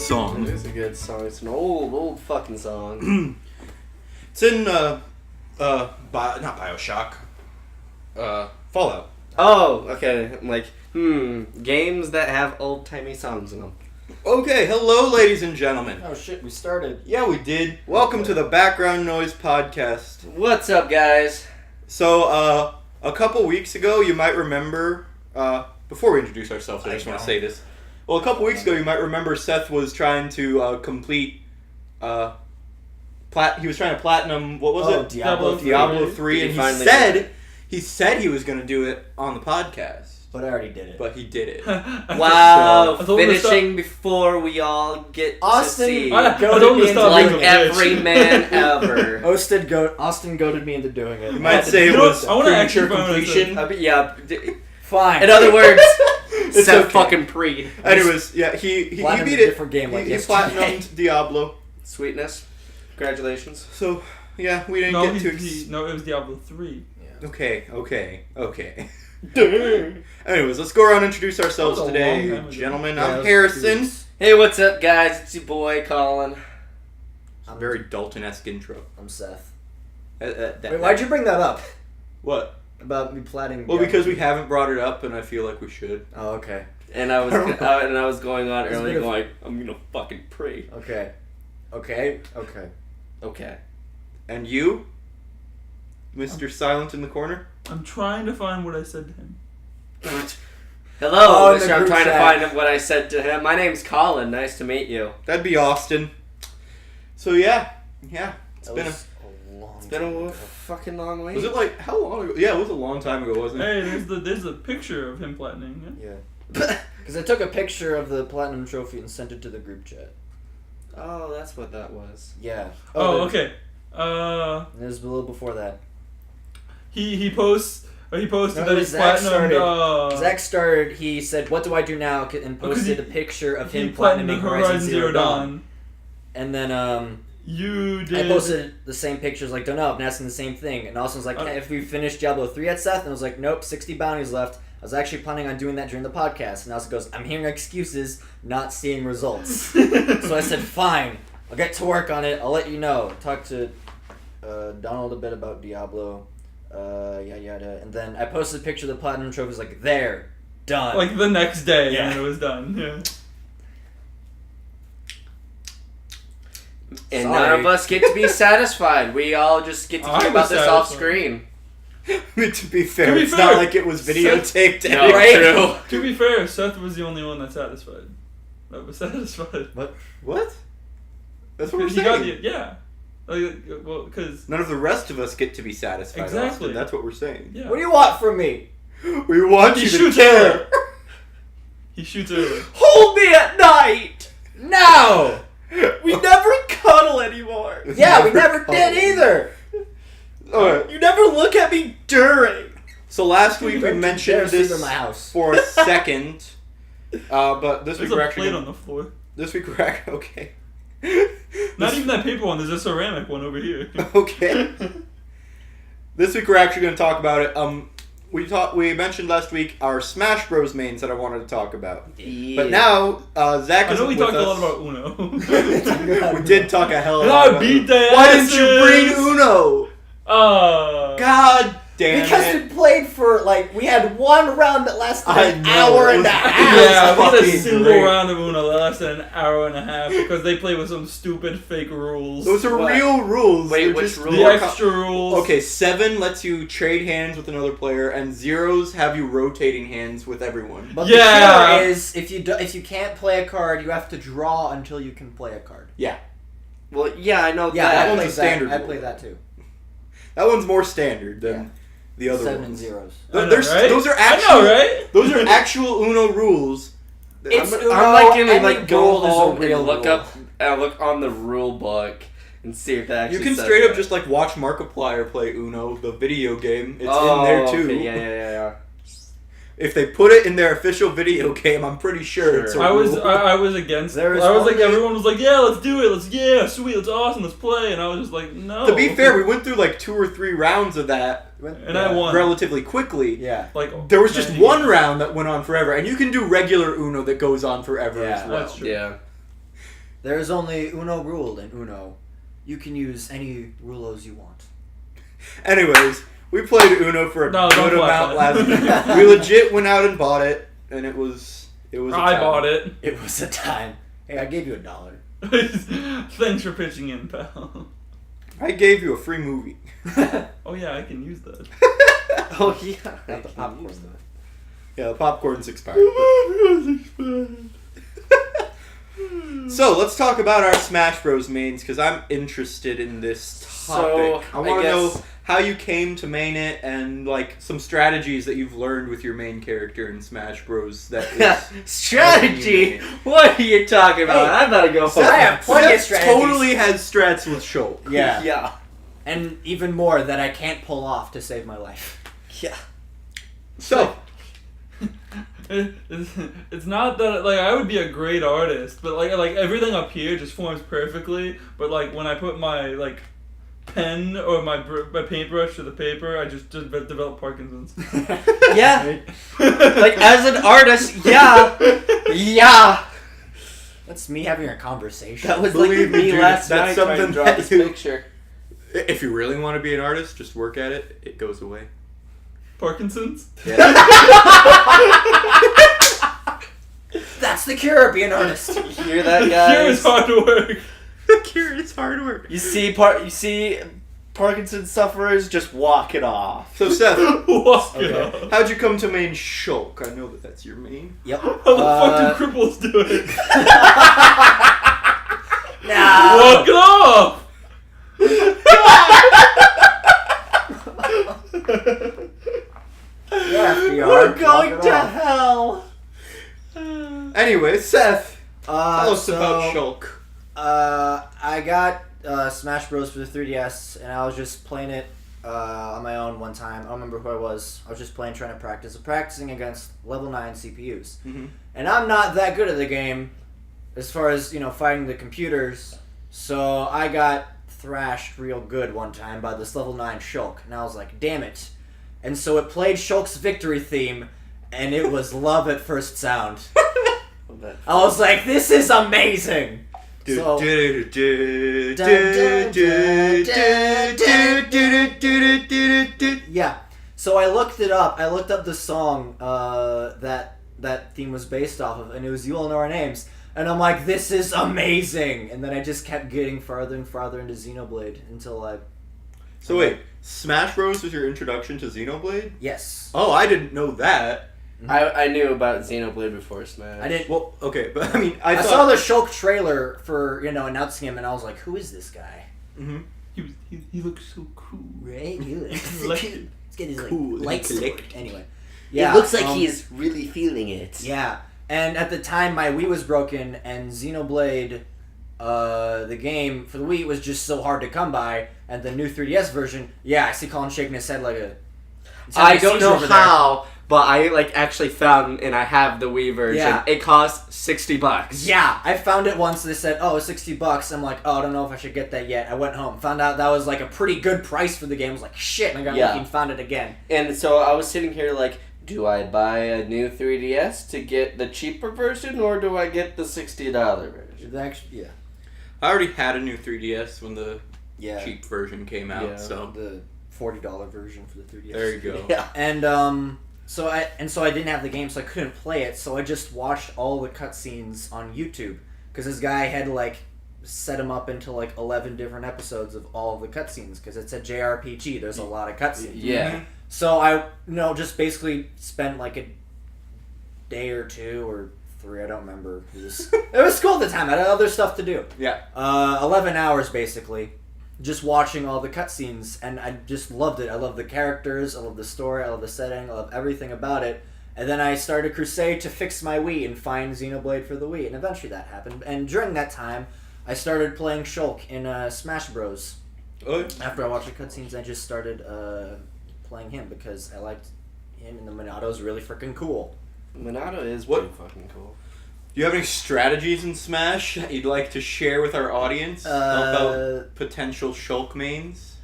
song. It is a good song. It's an old fucking song. It's in not Bioshock. Fallout. Oh, okay. I'm like, games that have old-timey songs in them. Okay, hello ladies and gentlemen. Oh shit, we started. Yeah, we did. Welcome to the Background Noise Podcast. What's up, guys? So, a couple weeks ago, you might remember, before we introduce ourselves, I just want to say this. Well, a couple weeks ago, you might remember Seth was trying to complete, he was trying to platinum, what was it? Diablo 3. Diablo 3, and he said he was going to do it on the podcast. But I already did it. But he did it. Wow, finishing before we all get Austin, to see. I told him to stop like being a every man ever. Austin goaded me into doing it. You might say it was premature completion. Yeah. Fine. In other words, It's Seth okay. fucking pre. Anyways, yeah, he beat Platinumed it. a different game like he yesterday. platinumed Diablo. Sweetness. Congratulations. So, yeah, we didn't get to... No, it was Diablo 3. Okay. Anyways, let's go around and introduce ourselves That was a today, long time ago. gentlemen. Yeah, I'm it was Harrison. Hey, what's up, guys? It's your boy, Colin. I'm Very Dalton-esque intro. I'm Seth. That- Wait, why'd you bring that up? What? About me platting? Well, because we haven't brought it up, and I feel like we should. Oh, okay. And I was going on It's a earlier bit of- going, I'm gonna fucking pre. Okay. Okay. And you, Mr. Silent in the corner? I'm trying to find what I said to him. Hello, Oh, in the Mr. I'm group trying chat. to find what I said to him. My name's Colin. Nice to meet you. That'd be Austin. So, yeah. It's That been was a long It's been time a ago. fucking long wait. Was it like, how long ago? Yeah, it was a long time ago, wasn't it? Hey, there's a picture of him platinum. Yeah? Yeah. Because I took a picture of the platinum trophy and sent it to the group chat. Oh, that's what that was. Yeah. Oh, but okay. It was a little before that. He posted No, that it he's was Zach platinum. Zach started. He said, "What do I do now?" and posted a picture of him platinuming Horizon Zero Dawn. And then You did. I posted the same pictures, like, don't know, I've been asking the same thing. And Austin was like, hey, if we finished Diablo 3 at Seth? And I was like, nope, 60 bounties left. I was actually planning on doing that during the podcast. And Austin goes, I'm hearing excuses, not seeing results. So I said, fine, I'll get to work on it, I'll let you know. Talked to Donald a bit about Diablo, yada. And then I posted a picture of the platinum trophy, was like, there, done. Like the next day, Yeah. and it was done. Yeah. And Sorry. none of us get to be satisfied. We all just get to I hear about was this off satisfied. screen. To be fair, To be it's fair, not like it was videotaped. No, anyway. true. To be fair, Seth was the only one that's satisfied. That was satisfied. What? That's what we're He got saying. the, yeah. Like, well, because None of the rest of us get to be satisfied. Exactly. Austin. That's what we're saying. yeah, What do you want from me? We want He you to shoots care. early. He shoots early. Hold me at night! No! We never cuddle anymore. Yeah, we never did either! Alright. You never look at me during. So last week we Don't you mentioned dare sleep this in my house. for a second, but this There's week we're a actually plate on the floor. okay. Not even that paper one. There's a ceramic one over here. Okay. This week we're actually going to talk about it. We mentioned last week our Smash Bros mains that I wanted to talk about, but now Zach I is know we with talked us. a lot about Uno. We did talk a hell of a And lot. I about beat it. their Why didn't you bring asses. Uno? God damn Because it! we played for, like, we had one round that lasted I an know, hour it and was- a half. Yeah, we had a fucking single great. round of Uno that lasted an hour and a half because they play with some stupid fake rules. Those are What? real rules. Wait, They're which just rules? The more extra rules. Okay, 7 lets you trade hands with another player, and 0s have you rotating hands with everyone. But Yeah. the killer is, if you can't play a card, you have to draw until you can play a card. Well, yeah, I know Yeah, that I one's played a standard that. I rule. played that too. That one's more standard than Yeah. the other 7 ones. and zeros. I know, There's- right? Those are I actual. know, right? Those are actual Uno rules. It's I'm- Uno. I'm like gonna Any like go gold is a home real and look rule. up, look on the rule book and see if that You actually can says straight up that. just like watch Markiplier play Uno, the video game. It's Oh, in there too. okay, yeah. If they put it in their official video game, I'm pretty sure it's a I was rule. I was against. There is I was like, only- everyone was like, yeah, let's do it. Sweet, let's awesome, let's play. And I was just like, no. To be fair, we went through like 2 or 3 rounds of that And I won. relatively quickly. Yeah. Like There was just 90 one games. round that went on forever, and you can do regular Uno that goes on forever Yeah, as well. that's true. Yeah. There is only uno rule in Uno. You can use any rulos you want. Anyways, we played Uno for a No, good don't play amount that. last week. We legit went out and bought it, and it was a I time. bought it. It was a time. Hey, I gave you $1. Thanks for pitching in, pal. I gave you a free movie. Oh yeah, I can use that. Oh yeah, Not the popcorn. Yeah, the popcorn's expired. So let's talk about our Smash Bros. Mains, because I'm interested in this topic. So, I want to know how you came to main it and like some strategies that you've learned with your main character in Smash Bros. That is Strategy? What are you talking about? Hey, I'm about to go home. I have plenty of Seth strategies. totally has strats with Shulk. Yeah. Yeah. And even more that I can't pull off to save my life. Yeah. So, It's not that like I would be a great artist, but like everything up here just forms perfectly. But like when I put my like pen or my paintbrush to the paper, I just develop Parkinson's. Yeah. Like as an artist, yeah. Yeah. That's me having a conversation. That was Believe like me, me dude, last that's night trying to something draw that this you- picture. if you really want to be an artist, just work at it. It goes away. Parkinson's. That's the cure, be an artist. You hear that, Here guys? is hard work. The cure is hard work. You see Parkinson's sufferers just walk it off. So Seth, Walk it Okay. off. how'd you come to main Shulk? I know that that's your main. Yep. How the fuck do cripples do it? Nah. Walk it off. Yeah, FDR, We're walk going it to off. hell. Anyway, Seth, tell us So, about Shulk. I got Smash Bros. For the 3DS, and I was just playing it on my own one time. I don't remember who I was. I was just playing, trying to practice. Practicing against level 9 CPUs. Mm-hmm. And I'm not that good at the game as far as, fighting the computers. So I got thrashed real good one time by this level 9 Shulk. And I was like, damn it. And so it played Shulk's victory theme, and it was love at first sound. I was like, this is amazing! So, yeah. So I looked it up. I looked up the song that theme was based off of, and it was You All Know Our Names. And I'm like, this is amazing! And then I just kept getting farther and farther into Xenoblade until I... So wait, Smash Bros. Was your introduction to Xenoblade? Yes. Oh, I didn't know that. I knew about Xenoblade before Smash. I didn't... Well, okay, but I mean, I thought... saw the Shulk trailer for, announcing him, and I was like, who is this guy? Mm-hmm. He looks so cool. Right? He looks Collected. He's getting his, Cool, lights collected. Anyway. It looks like um, he's really feeling it. Yeah. And at the time, my Wii was broken, and Xenoblade, the game for the Wii, was just so hard to come by. And the new 3DS version, I see Colin shaking his head like a... I don't know how, but I actually found, and I have the Wii version. Yeah. It costs $60. Yeah, I found it once. They said, "Oh, it's $60." I'm like, "Oh, I don't know if I should get that yet." I went home, found out that was like a pretty good price for the game. I was like, "Shit!" And I got lucky and found it again. And so I was sitting here like, do I buy a new 3DS to get the cheaper version, or do I get the $60 version? Actually, I already had a new 3DS when the yeah, cheap version came out, Yeah. so the $40 version for the 3DS. there you go. Yeah. And so I didn't have the game, so I couldn't play it. So I just watched all the cutscenes on YouTube because this guy had set them up into 11 different episodes of all of the cutscenes because it's a JRPG. There's a lot of cutscenes. Yeah. So I just basically spent a day or 2 or 3. I don't remember. It was school at the time. I had other stuff to do. Yeah. 11 hours basically. Just watching all the cutscenes, and I just loved it. I love the characters, I love the story, I love the setting, I love everything about it. And then I started a crusade to fix my Wii and find Xenoblade for the Wii, and eventually that happened. And during that time, I started playing Shulk in Smash Bros. Oh, After I watched the cutscenes, I just started playing him because I liked him, and the Monato's really freaking cool. Monado is What- pretty fucking cool. do you have any strategies in Smash that you'd like to share with our audience about potential Shulk mains?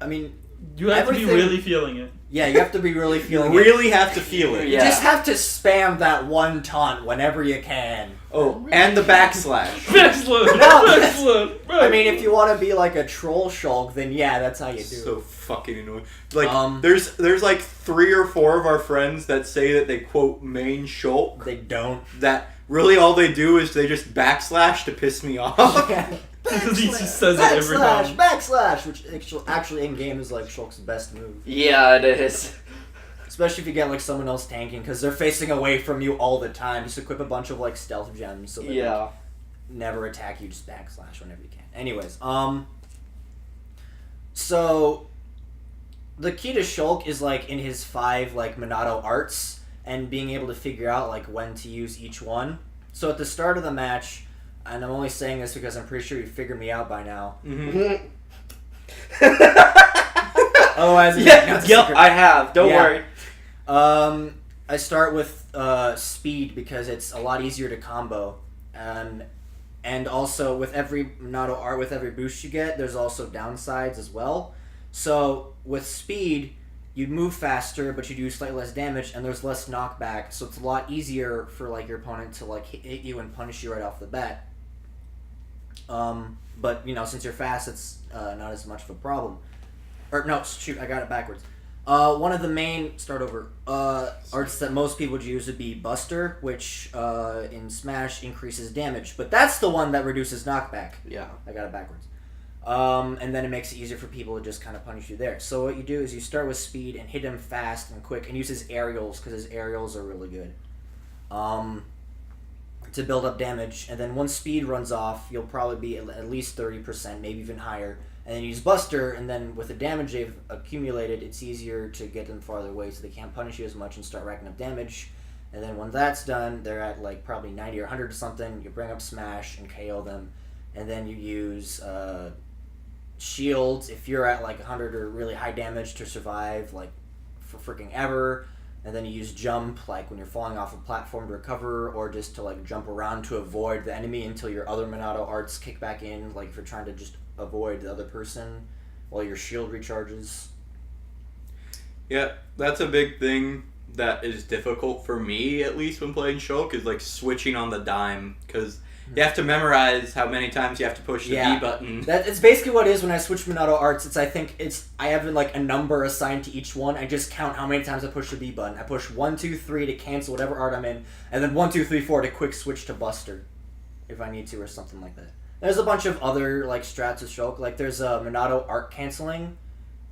I mean, You have to be Everything- really feeling it. Yeah, you have to be really You feeling it. really have to feel it. You Yeah. just have to spam that one taunt whenever you can. Oh, and the backslash. Excellent! No. Excellent! I mean, if you want to be like a troll shulk, then yeah, that's how you do So it. fucking annoying. Like, Um, there's like 3 or 4 of our friends that say that they quote main shulk. They don't. That really all they do is they just backslash to piss me off. Because he just says it every time. Backslash, which actually in game is like Shulk's best move. Yeah, it is. Especially if you get like someone else tanking, because they're facing away from you all the time. Just equip a bunch of like stealth gems so they Yeah. like, never attack you. Just backslash whenever you can. Anyways, so the key to Shulk is like in his 5 like Monado arts and being able to figure out like when to use each one. So at the start of the match, and I'm only saying this because I'm pretty sure you figured me out by now. Mm-hmm. Otherwise, Yep, I have. Don't Yeah. worry. I start with speed because it's a lot easier to combo, and also with every Monado art, with every boost you get, there's also downsides as well. So with speed, you'd move faster, but you do slightly less damage, and there's less knockback. So it's a lot easier for like your opponent to like hit you and punish you right off the bat. But you know, since you're fast, it's not as much of a problem. Or no, shoot, I got it backwards. One of the main arts that most people would use would be Buster, which in Smash increases damage, but that's the one that reduces knockback. Yeah. I got it backwards. And then it makes it easier for people to just kind of punish you there. So what you do is you start with speed and hit him fast and quick, and use his aerials because his aerials are really good. To build up damage, and then once speed runs off, you'll probably be at least 30%, maybe even higher. And then use Buster, and then with the damage they've accumulated, it's easier to get them farther away so they can't punish you as much and start racking up damage. And then when that's done, they're at like probably 90 or 100 or something, you bring up Smash and KO them. And then you use shields if you're at like 100 or really high damage to survive like for freaking ever. And then you use jump, like when you're falling off a platform to recover, or just to like jump around to avoid the enemy until your other Monado arts kick back in, like if you're trying to just avoid the other person while your shield recharges. Yeah, that's a big thing that is difficult for me, at least when playing Shulk, is like switching on the dime, because you have to memorize how many times you have to push the Yeah. B button. That it's basically what it is when I switch Monado arts. I have like a number assigned to each one. I just count how many times I push the B button. I push 1, 2, 3 to cancel whatever art I'm in, and then 1, 2, 3, 4 to quick switch to Buster, if I need to, or something like that. There's a bunch of other like strats with Shulk. Like there's Monado art canceling,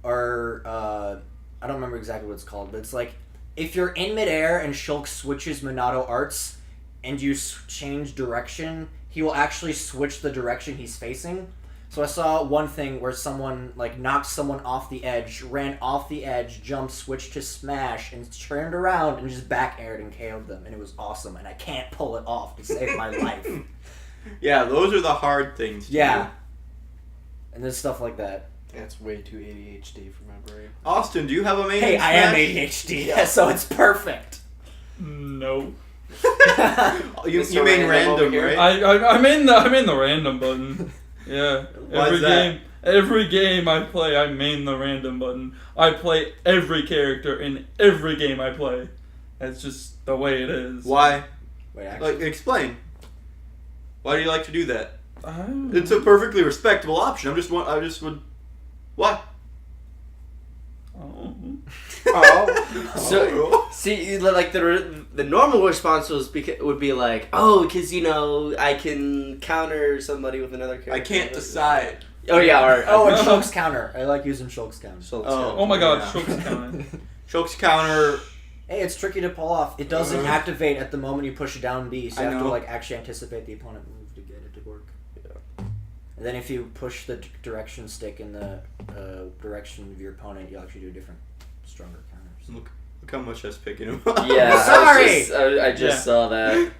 or I don't remember exactly what it's called, but it's like if you're in midair and Shulk switches Monado arts, and you change direction, he will actually switch the direction he's facing. So I saw one thing where someone like knocked someone off the edge, ran off the edge, jumped, switched to Smash, and turned around and just back aired and KO'd them, and it was awesome. And I can't pull it off to save my life. Yeah, those are the hard things to Yeah. do. And there's stuff like that. That's way too ADHD for my brain. Austin, do you have a main Hey, in I am Smash? ADHD, so it's perfect. No. You Mr. mean Random over random, here. right? I'm in the random button. Yeah. Why is that? Every game I play, I main the random button. I play every character in every game I play. That's just the way it is. Why? Wait, actually. Like, explain. Why do you like to do that? Oh. It's a perfectly respectable option. Why? Oh. Oh. So, Oh. see, like the normal response would be like, oh, because I can counter somebody with another character. I can't decide. Oh yeah, or Oh, and Shulk's counter. I like using Shulk's counter. Oh my god, Yeah. Shulk's counter. Shulk's counter. Hey, it's tricky to pull off. It doesn't activate at the moment you push down B, so you I have to know. like actually anticipate the opponent move to get it to work. And then if you push the direction stick in the direction of your opponent, you'll actually do different, stronger counters. Look how much that's picking him up. Yeah, Sorry! I just saw that.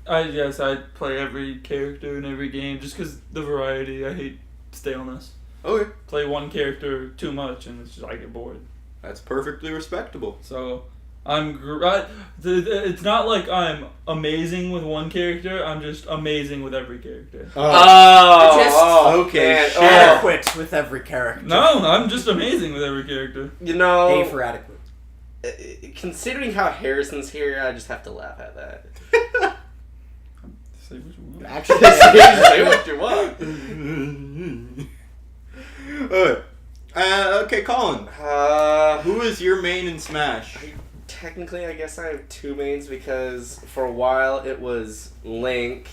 I play every character in every game just because the variety. I hate staleness. Okay. Play one character too much and it's just I get bored. That's perfectly respectable. So It's not like I'm amazing with one character. I'm just amazing with every character. Okay. Man. Adequate with every character. No, I'm just amazing with every character. You know, A for adequate. considering how Harrison's here, I just have to laugh at that. Say what you want. Actually, Say what you want. Alright. Okay, Colin. Who is your main in Smash? Technically, I guess I have two mains because for a while it was Link,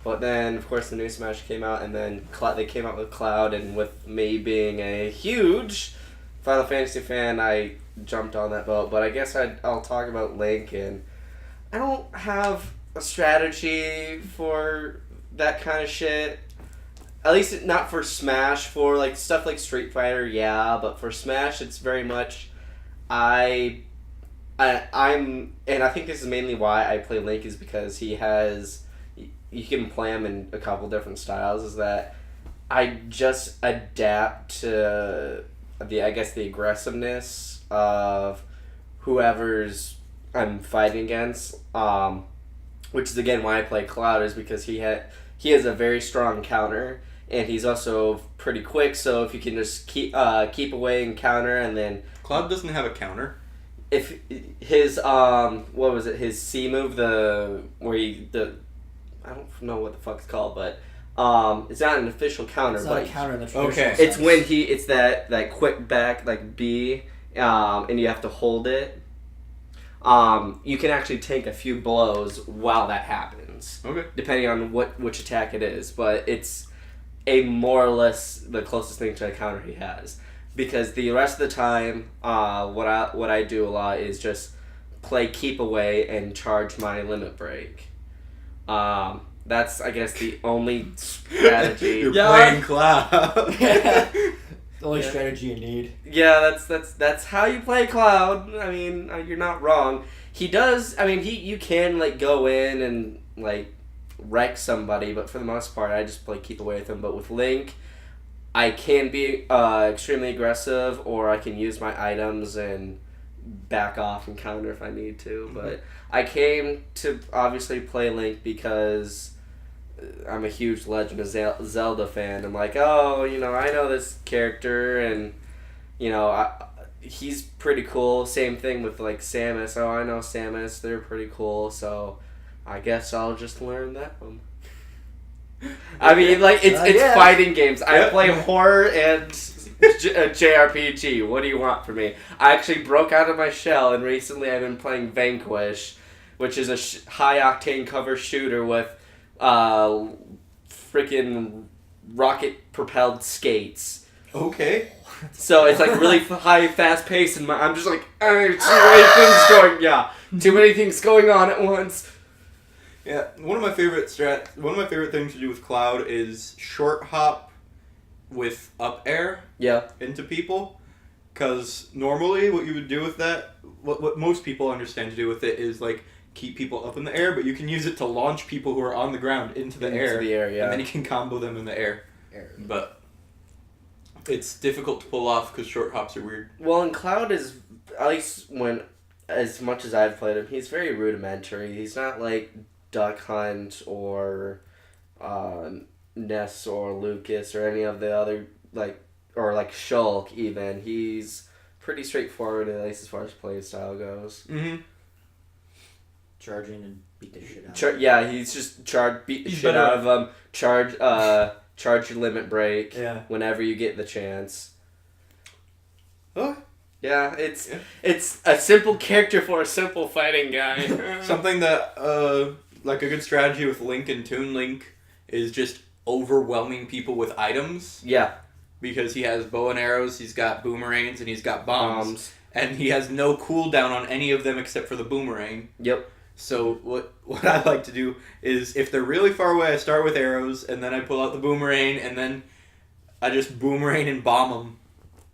but then of course the new Smash came out, and then they came out with Cloud, and with me being a huge Final Fantasy fan, I jumped on that boat. But I guess I'll talk about Link, and I don't have a strategy for that kind of shit. At least not for Smash. For like stuff like Street Fighter, yeah, but for Smash, it's very much I'm and I think this is mainly why I play Link, is because you can play him in a couple different styles. Is that I just adapt to the aggressiveness of whoever's I'm fighting against. Which is again why I play Cloud, is because he has a very strong counter, and he's also pretty quick. So if you can just keep away and counter, and then Cloud doesn't have a counter. if his what was it, his C move, I don't know what the fuck it's called, but it's not an official counter. It's not but a counter in the traditional Okay. it's sense. when it's that quick back like B, and you have to hold it. You can actually take a few blows while that happens, Okay. depending on which attack it is. But it's a more or less the closest thing to a counter he has. Because the rest of the time, what I do a lot is just play keep away and charge my limit break. That's I guess the only strategy. You're Yeah. playing Cloud. The only Yeah. strategy you need. Yeah, that's how you play Cloud. I mean, you're not wrong. He does. I mean, you can like go in and like wreck somebody, but for the most part, I just play keep away with him. But with Link, I can be extremely aggressive, or I can use my items and back off and counter if I need to. But I came to obviously play Link because I'm a huge Legend of Zelda fan. I'm like, oh, I know this character, and he's pretty cool. Same thing with like Samus. Oh, I know Samus. They're pretty cool. So I guess I'll just learn that one. I mean, like it's Yeah. fighting games. I Yeah. play horror and JRPG. What do you want from me? I actually broke out of my shell, and recently I've been playing Vanquish, which is a high octane cover shooter with freaking rocket propelled skates. Okay. So it's like really high, fast paced, and I'm just like, too many things going on at once. Yeah, one of my favorite things to do with Cloud is short hop with up air Yeah. into people. Because normally what you would do with that, what most people understand to do with it is like keep people up in the air, but you can use it to launch people who are on the ground into the air. Yeah. And then you can combo them in the air. But it's difficult to pull off because short hops are weird. Well, and Cloud is, at least as much as I've played him, he's very rudimentary. He's not like Duck Hunt or Ness or Lucas or any of the other, or Shulk even. He's pretty straightforward, at least as far as play style goes. Mm-hmm. Charging and beat the shit out. He's just beat the He's shit better out of them. Charge your limit break Yeah. whenever you get the chance. Oh, Yeah, it's a simple character for a simple fighting guy. something that, like a good strategy with Link and Toon Link is just overwhelming people with items. Yeah. Because he has bow and arrows, he's got boomerangs, and he's got bombs. And he has no cooldown on any of them except for the boomerang. Yep. So what I like to do is, if they're really far away, I start with arrows, and then I pull out the boomerang, and then I just boomerang and bomb them.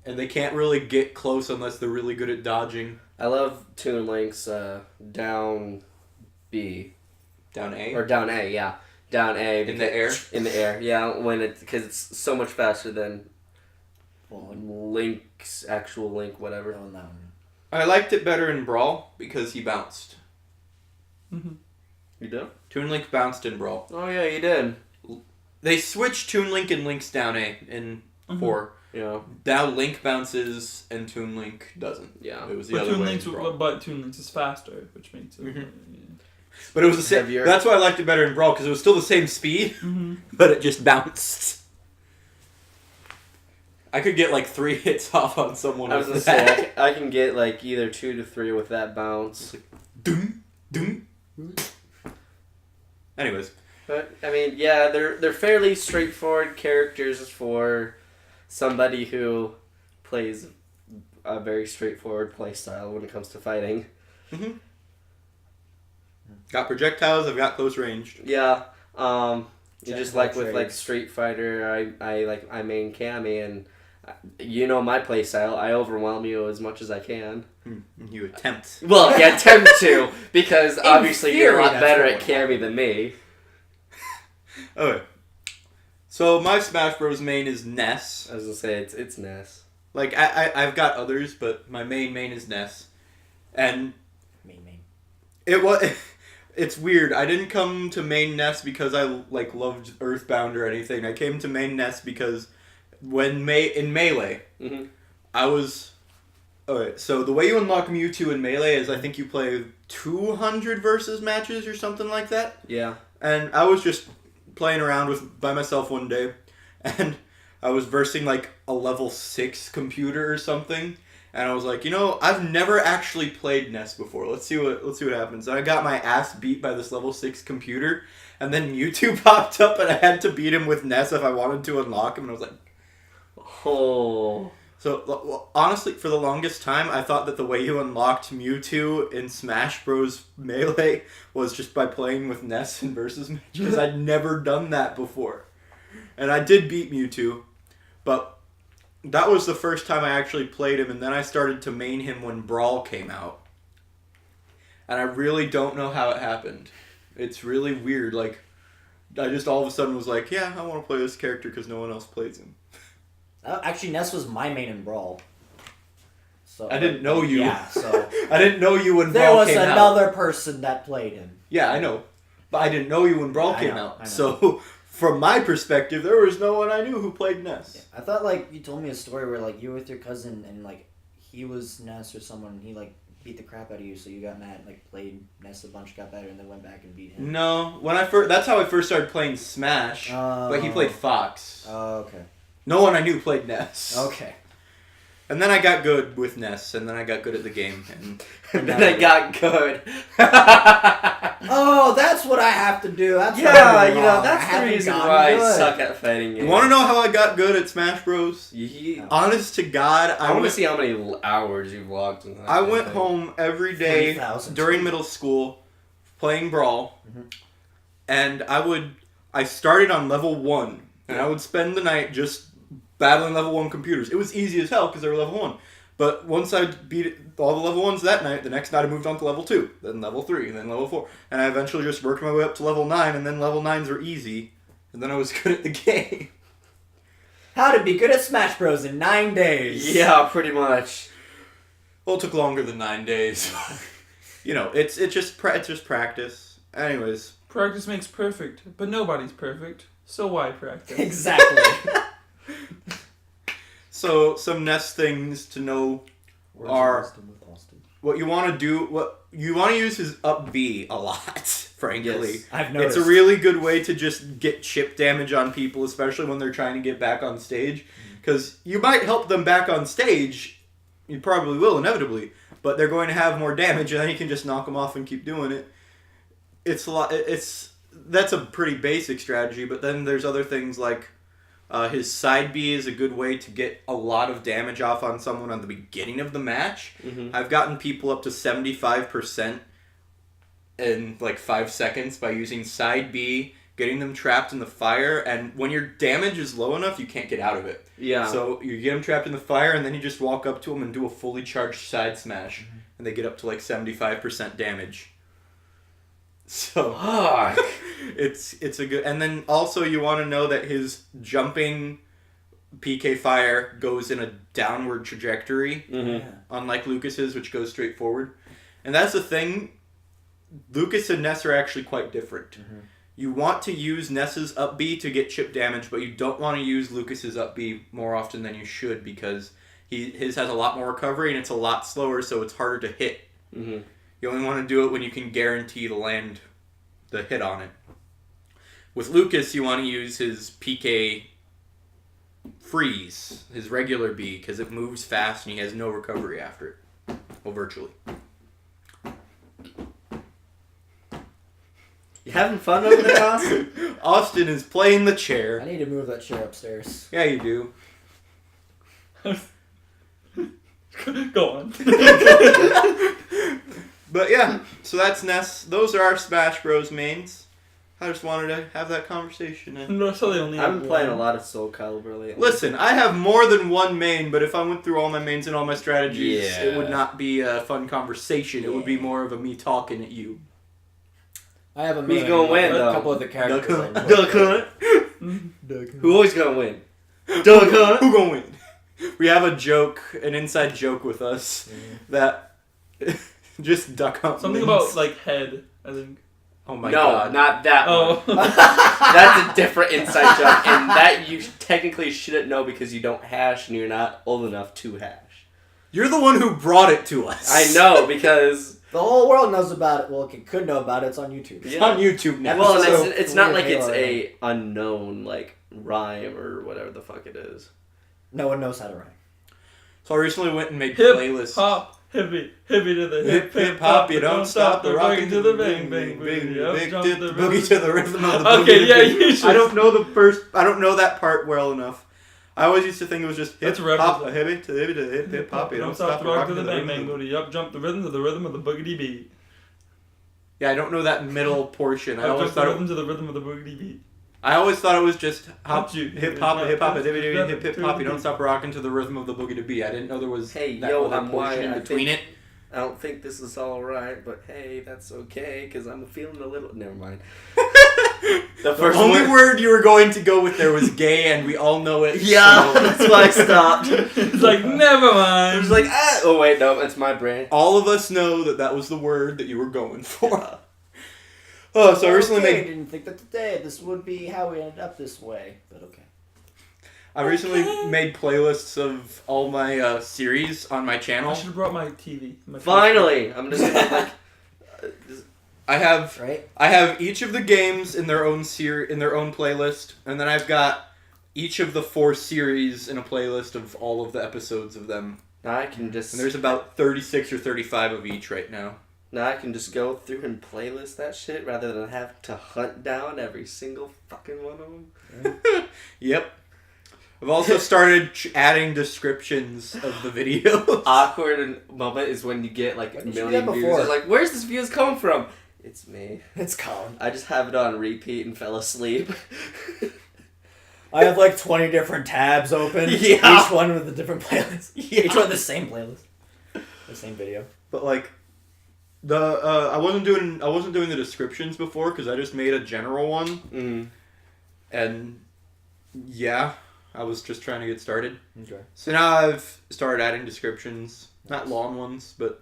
And they can't really get close unless they're really good at dodging. I love Toon Link's down B. Down A? Or down A, yeah. Down A. In the air? In the air, yeah. Because it's so much faster than Well, Link's actual Link, whatever. on that one. I liked it better in Brawl because he bounced. Mm-hmm. You do? Toon Link bounced in Brawl. Oh yeah, you did. They switched Toon Link and Link's down A in 4. Yeah. Now Link bounces and Toon Link doesn't. Yeah. It was the But other Toon way. Link's, in Brawl. but Toon Link's is faster, which makes it. Mhm. But it was the same. Heavier. That's why I liked it better in Brawl because it was still the same speed, Mm-hmm. but it just bounced. I could get like 3 hits off on someone. I was gonna with say that. I can get like either 2 to 3 with that bounce. Doom, doom. Anyways, But I mean, yeah, they're fairly straightforward characters for somebody who plays a very straightforward playstyle when it comes to fighting. got projectiles. I've got close range. Yeah, just like with like trades. Street Fighter, I main Cammy, and you know my playstyle. I overwhelm you as much as I can. You attempt. Well, yeah, attempt to, because In obviously you're a theory, lot that's better what at would Cammy than me. Okay. So my Smash Bros. Main is Ness. I was gonna say it's Ness. Like I've got others, but my main is Ness, and Main. it was. It's weird. I didn't come to main Ness because I like loved Earthbound or anything. I came to main Ness because when in Melee, Mhm. I was. Alright, so the way you unlock Mewtwo in Melee is I think you play 200 versus matches or something like that. Yeah. And I was just playing around by myself one day, and I was versing like a level 6 computer or something, and I was like, I've never actually played Ness before. Let's see what happens. And I got my ass beat by this level 6 computer, and then Mewtwo popped up, and I had to beat him with Ness if I wanted to unlock him, and I was like, Oh. So, honestly, for the longest time, I thought that the way you unlocked Mewtwo in Smash Bros. Melee was just by playing with Ness in versus matches. I'd never done that before. And I did beat Mewtwo, but that was the first time I actually played him, and then I started to main him when Brawl came out. And I really don't know how it happened. It's really weird. Like, I just all of a sudden was like, yeah, I want to play this character because no one else plays him. Actually, Ness was my main in Brawl. So I didn't know you. Yeah, so I didn't know you when there Brawl was came out. another person that played him. Yeah, I know. But I didn't know you when Brawl Yeah, I came know, out. I know. So, from my perspective, there was no one I knew who played Ness. I thought like you told me a story where like you were with your cousin and like he was Ness or someone, and he like beat the crap out of you, so you got mad and like played Ness a bunch, got better, and then went back and beat him. No, that's how I first started playing Smash. But he played Fox. Oh, okay. No one I knew played Ness. Okay. And then I got good with Ness, and then I got good at the game. And then I got good. Oh, that's what I have to do. That's what Yeah, I'm wrong. I that's the haven't reason gotten why I good. suck at fighting games. You want to know how I got good at Smash Bros? Honest to God, I want to see how many hours you've logged in that. I went home every day 3,000. during middle school playing Brawl, Mhm. and I started on level 1, and I would spend the night just battling level 1 computers. It was easy as hell because they were level 1. But once I beat all the level 1s that night, the next night I moved on to level 2, then level 3, and then level 4. And I eventually just worked my way up to level 9, and then level 9s were easy, and then I was good at the game. How to be good at Smash Bros. In 9 days. Yeah, pretty much. Well, it took longer than 9 days. It's just practice. Anyways. Practice makes perfect, but nobody's perfect. So why practice? Exactly. So, some Ness things to know are what you want to do. What you want to use is up B a lot, frankly. Yes. I've noticed. It's a really good way to just get chip damage on people, especially when they're trying to get back on stage. Because you might help them back on stage, you probably will, inevitably, but they're going to have more damage, and then you can just knock them off and keep doing it. It's a lot. That's a pretty basic strategy, but then there's other things like his side B is a good way to get a lot of damage off on someone on the beginning of the match. Mm-hmm. I've gotten people up to 75% in like 5 seconds by using side B, getting them trapped in the fire, and when your damage is low enough, you can't get out of it. Yeah. So you get them trapped in the fire, and then you just walk up to them and do a fully charged side smash, and they get up to like 75% damage. So Fuck. it's a good, and then also you want to know that his jumping PK Fire goes in a downward trajectory, Mm-hmm. unlike Lucas's, which goes straight forward. And that's the thing. Lucas and Ness are actually quite different. Mm-hmm. You want to use Ness's up B to get chip damage, but you don't want to use Lucas's up B more often than you should because his has a lot more recovery and it's a lot slower, so it's harder to hit. Mm-hmm. You only want to do it when you can guarantee to land the hit on it. With Lucas, you want to use his PK Freeze, his regular B, because it moves fast and he has no recovery after it. Well, virtually. You having fun over there, Austin? Austin is playing the I chair. need to move that chair upstairs. Yeah, you do. Go on. But yeah, so that's Ness. Those are our Smash Bros. Mains. I just wanted to have that conversation. And No, so they only I've have been playing a one. lot of Soul Calibur lately. listen, I have more than one main, but if I went through all my mains and all my strategies, Yeah. it would not be a fun conversation. It would be more of a me talking at you. I have a Who's main. gonna win, a though? couple of the characters. I know. Duck Hunt. Doug. Who always gonna win? Duck Hunt. Who gonna win? We have a joke, an inside joke with us that just Duck Hunt Something wins. about like head. I think. Oh my no, god. not that one. Oh. That's a different inside joke, and that you technically shouldn't know because you don't hash and you're not old enough to hash. You're the one who brought it to us. I know because The whole world knows about it. Well, it could know about it. It's on YouTube. It's on YouTube now. well, and so it's not like it's Halo. a unknown like rhyme or whatever the fuck it is. No one knows how to rhyme. So I recently went and made Hip playlists. hop, hippie, hippie to the Hip hip hop, you don't stop the rocking to the bang bang boogie, up jump the boogie to the rhythm of the boogie. Okay, yeah, you should. I don't know the first. I don't know that part well enough. I always used to think it was just hip That's a hop, reference. a hippie to hip hip hop. You don't stop the rock rocking to the bang bang rhythm. boogie, up jump the rhythm to the rhythm of the boogity beat. Yeah, I don't know that middle portion. I Up always jump the thought rhythm to the rhythm of the boogity beat. I always thought it was just hop, Hop you. hip hop, hip hop, hip hip hop. You don't Beat. stop rocking to the rhythm of the boogie to beat. I didn't know there was Hey, that yo, other I'm portion white. in I between it. I don't think this is all right, but hey, that's okay because I'm feeling a little. Never mind. The only word you were going to go with there was gay, and we all know it. Yeah, so- that's why I stopped. It's like, never I mind. was like, ah. Oh wait, no, it's my brain. All of us know that that was the word that you were going for. Oh, so I recently I made. didn't think that today this would be how we ended up this way, but okay. I recently made playlists of all my series on my I channel. should have brought my TV. My Finally, I'm just gonna like. I have Right? each of the games in their own in their own playlist, and then I've got each of the 4 series in a playlist of all of the episodes of them. Now I can just. And there's about 36 or 35 of each right now. Now I can just go through and playlist that shit rather than have to hunt down every single fucking one of them. Yep. I've also started adding descriptions of the videos. Awkward moment is when you get like a When did you do million that views. before? It's like, where's this views coming from? It's me. It's Colin. I just have it on repeat and fell asleep. I have like 20 different tabs open. Yeah. Each one with a different playlist. Yeah. Each one the same playlist. The same video. But like I wasn't doing the descriptions before because I just made a general one, Mm. and yeah, I was just trying to get started. Okay. So now I've started adding descriptions, not long ones, but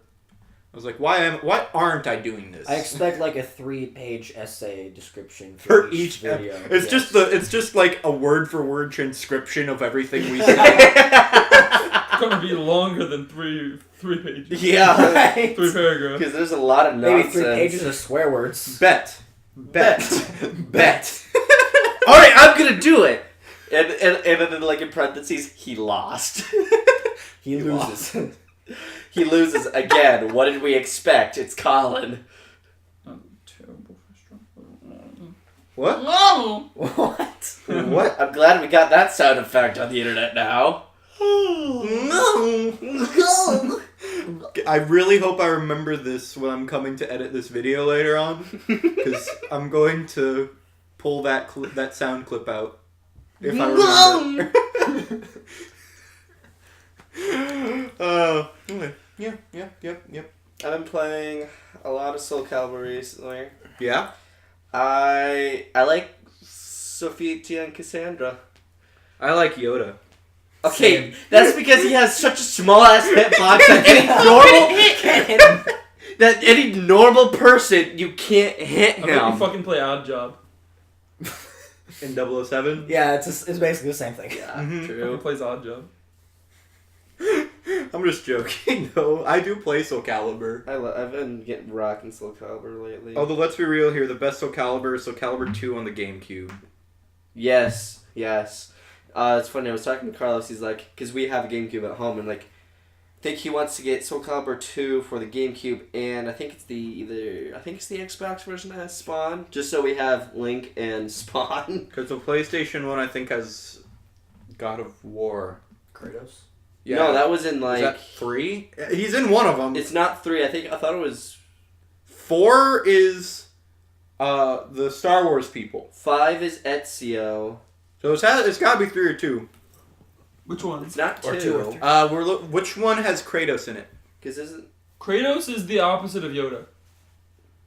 I was like, why aren't I doing this? I expect like a 3-page essay description for for each video. It's Yes. it's just like a word for word transcription of everything we say. It's gonna be longer than three pages. Yeah. Right? 3 paragraphs. Because there's a lot of Maybe nonsense. 3 pages of swear words. Bet. Alright, I'm gonna do it! And then like in parentheses, he lost. He loses. He loses again. What did we expect? It's Colin. I'm terrible for What? What? What? I'm glad we got that sound effect on the internet now. No. I really hope I remember this when I'm coming to edit this video later on, because I'm going to pull that that sound clip out if I remember. Okay. Yep. I've been playing a lot of Soul Calibur recently. Yeah. I like Sophia and Cassandra. I like Yoda. Okay, that's because he has such a small ass hitbox that any normal person you can't hit I bet you him. fucking play Odd Job. In 007. Yeah, it's basically the same thing. Yeah, Mhm. Who true. plays Odd Job? I'm just joking, though. I do play Soul Calibur. I've been getting rocking Soul Calibur lately. Although, let's be real here, the best Soul Calibur is Soul Calibur 2 on the GameCube. Yes. It's funny. I was talking to Carlos. He's like, because we have a GameCube at home, and like, I think he wants to get Soul Calibur 2 for the GameCube, and I think it's the Xbox version that has Spawn, just so we have Link and Spawn. Because the PlayStation 1, I think, has God of War. Kratos. Yeah. No, that was in like. Is that 3? He's in one of them. It's not 3. I thought it was 4 is the Star Wars people. 5 is Ezio. So it's got to be 3 or 2. Which one? It's not 2. Or 2 or 3. Which one has Kratos in it? Because isn't Kratos is the opposite of Yoda.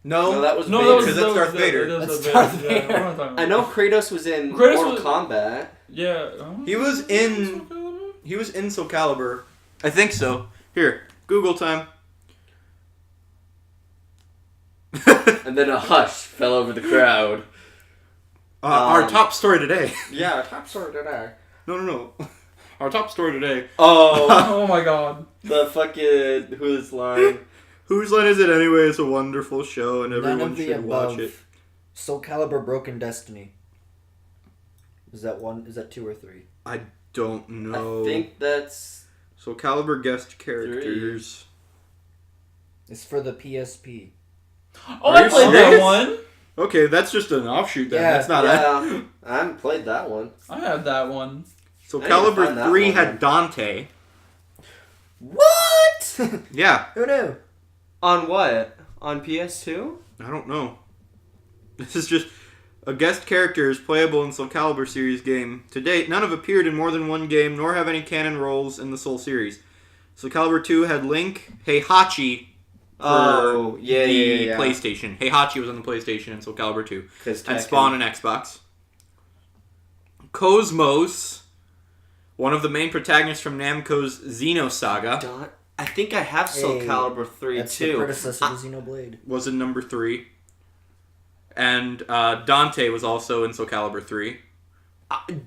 no, that was No, Vader. that was Because that's Darth Vader. That was That's Darth Darth Vader. Yeah, Vader. what am I talking about? I know Kratos was in Kratos Mortal was- Kombat. Yeah. He was in- He was in Soul Calibur. I think so. Here, Google time. And then a hush fell over the crowd. Our top story today. Yeah, top sword there. No. Our top story today. Oh, Oh my god. the fucking whose line? Whose line is it anyway? It's a wonderful show and None everyone of the should above. watch it. Soul Calibur Broken Destiny. Is that 1? Is that 2 or 3? I don't know. I think that's Soul Calibur guest characters. It's for the PSP. Oh, Are I you played serious? that one. Okay, that's just an offshoot then. Yeah, That's not yeah. I haven't played that one. I had that one. So I need to find Calibur that 3 one had then. Dante. What? Yeah, Who knew? On what? On PS2? I don't know. This is just a guest character is playable in Soul Calibur series game. To date, none have appeared in more than one game, nor have any canon roles in the Soul series. Soul Calibur 2 had Link, Heihachi for Oh, yeah, the yeah. PlayStation. Heihachi was on the PlayStation in Soul Calibur 2. 'Cause And Tekken. Spawn and Xbox. Cosmos, one of the main protagonists from Namco's Xenosaga, I think I have Soul Hey, Calibur 3 That's the too. predecessor to Xenoblade. was in number 3. And Dante was also in Soul Calibur 3.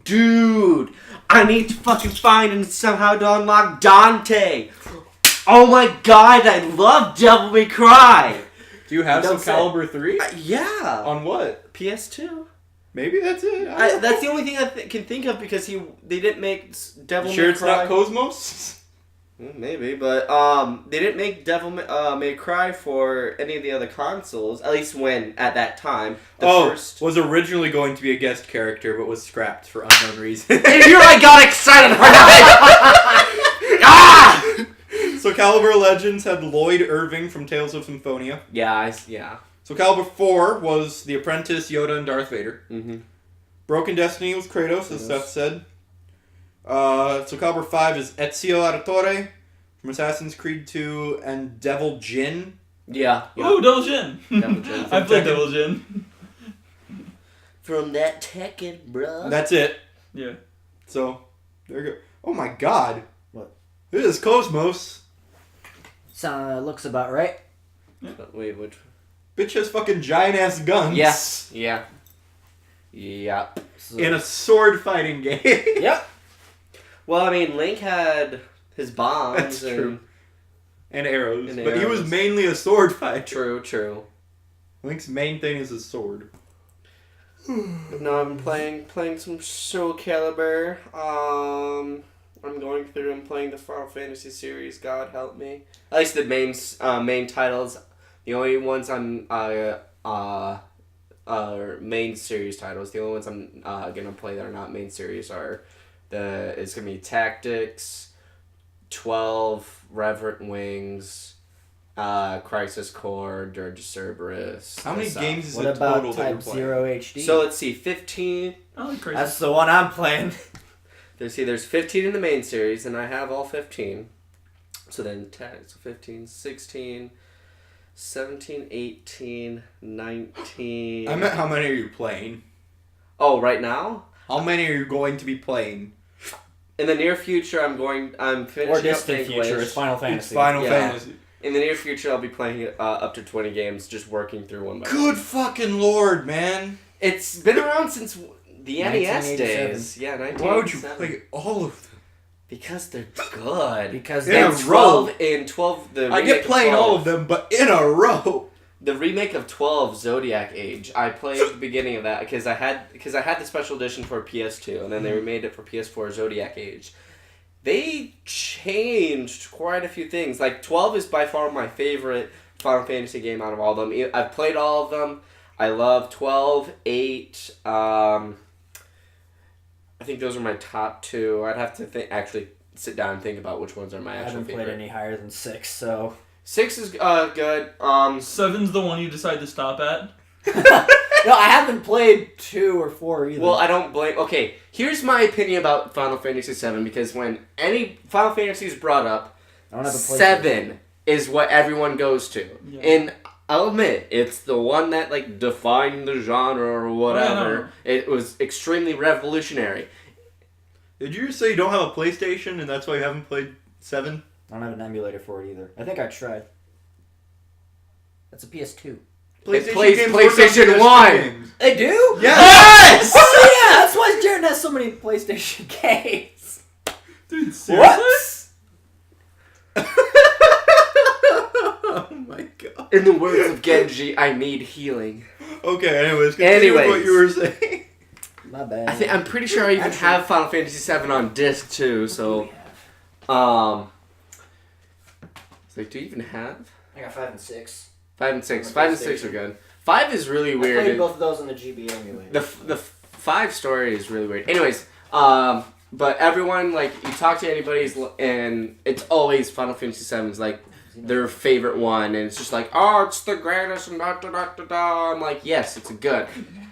Dude, I need to fucking find and somehow to unlock Dante. Oh my god, I love Devil May Cry. Do you have Soul Don't say- Calibur 3? Yeah, On what? PS2. Maybe that's it. I don't know. That's the only thing I can think of because they didn't make Devil You sure May it's Cry. not Cosmos? Maybe, but they didn't make Devil May Cry for any of the other consoles. At least at that time. First. Was originally going to be a guest character, but was scrapped for unknown reasons. And here I got excited for that. Ah! So Calibur Legends had Lloyd Irving from Tales of Symphonia. Yeah. So Calibur 4 was The Apprentice, Yoda, and Darth Vader. Mm-hmm. Broken Destiny was Kratos, as Seth said. So Calibur 5 is Ezio Auditore from Assassin's Creed 2 and Devil Jin. Yeah. Ooh, Devil Jin. Devil Jin. I played Tekken. Devil Jin. From that Tekken, bro. That's it. Yeah. So, there you go. Oh my god. What? This is Cosmos. Looks about right. Wait, which? Bitch has fucking giant ass guns. Yes. Yeah. Yep. So, In a sword fighting game. yep. Well, I mean, Link had his bombs. That's and... true. And arrows. And But he was arrows. mainly a sword fighter. True. Link's main thing is his sword. No, I've been playing some Soul Calibur. I'm going through and playing the Final Fantasy series. God help me. At least the main titles. The only ones I'm main series titles. The only ones I'm gonna play that are not main series are it's gonna be Tactics, 12, Reverent Wings, Crisis Core, Dirge of Cerberus. How many and stuff. games is What it about total that you're Type playing? 0 HD? So let's see, 15. I like crazy. That's the one I'm playing. There's 15 in the main series, and I have all 15. So then 10, so 15, 16, 17, 18, 19. I meant how many are you playing? Oh, right now? How many are you going to be playing? in the near future, I'm finishing Or up distant English. future, it's Final Fantasy. It's Final Yeah. Fantasy. In the near future, I'll be playing up to 20 games, just working through one by one. Good fucking lord, man. It's been around since the NES 1987. days. Yeah, 1987. Why would you play all of them? Because they're good. Because In And a 12, in 12, the I remake get playing 12, all of them, but in a row. The remake of 12, Zodiac Age, I played at the beginning of that because I had the special edition for PS2, and then they remade it for PS4, Zodiac Age. They changed quite a few things. Like, 12 is by far my favorite Final Fantasy game out of all of them. I've played all of them. I love 12, 8, I think those are my top two. I'd have to actually sit down and think about which ones are my I actual haven't favorite. played any higher than 6, so... 6 is good. 7's the one you decide to stop at. No, I haven't played 2 or 4 either. Well, I don't blame... Okay, here's my opinion about Final Fantasy VII, because when any Final Fantasy is brought up, I don't have a 7 is what everyone goes to. Yeah. And I'll admit, it's the one that, like, defined the genre or whatever. It was extremely revolutionary. Did you just say you don't have a PlayStation and that's why you haven't played 7? I don't have an emulator for it either. I think I tried. That's a PS2. It plays games work on PlayStation PS2 1. games. They do? Yes! Oh yeah, that's why Jared has so many PlayStation games. Dude, seriously? Oh my god. In the words of Genji, I need healing. Okay, anyways, continue with what Anyways. you were saying. My bad. I'm pretty sure I even Actually- have Final Fantasy VII on disc too, so... It's like, do you even have? I got 5 and 6. 5 and 6. On the 5 and 6 are good. 5 is really I weird. played both of those on the GB emulator. The 5 story is really weird. Anyways, but everyone, like, you talk to anybody, and it's always Final Fantasy VII is like their favorite one, and it's just like, oh, it's the greatest, and da da da da da. I'm like, yes, it's good.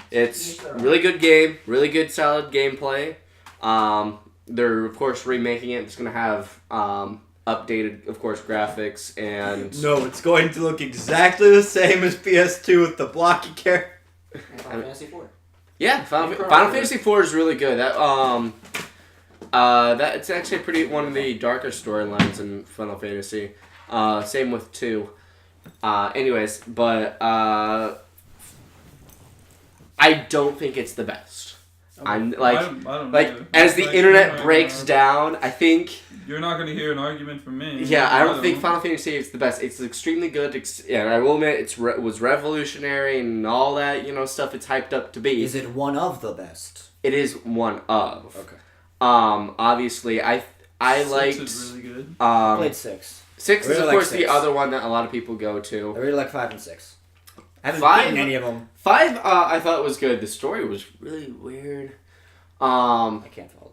It's a really good game, really good solid gameplay. They're of course remaking it. It's gonna have updated, of course, graphics and No, it's going to look exactly the same as PS2 with the blocky character. Final Fantasy 4. yeah, Final Chrono Fantasy IV is really good. That it's actually one of the darker storylines in Final Fantasy. Same with 2. Anyways, but I don't think it's the best. I'm like, I don't like know. as the Like, internet you're breaks not- down, I think. You're not going to hear an argument from me. Yeah, I don't think Final Fantasy is the best. It's extremely good. Yeah, I will admit it was revolutionary and all that stuff. It's hyped up to be. Is it one of the best? It is one of. Okay. Obviously, I 6 liked. is really good. I played 6. 6 I is really of like course 6. the other one that a lot of people go I to. really like 5 and 6. I haven't 5? beaten any of them. 5, I thought was good. The story was really weird. I can't follow it.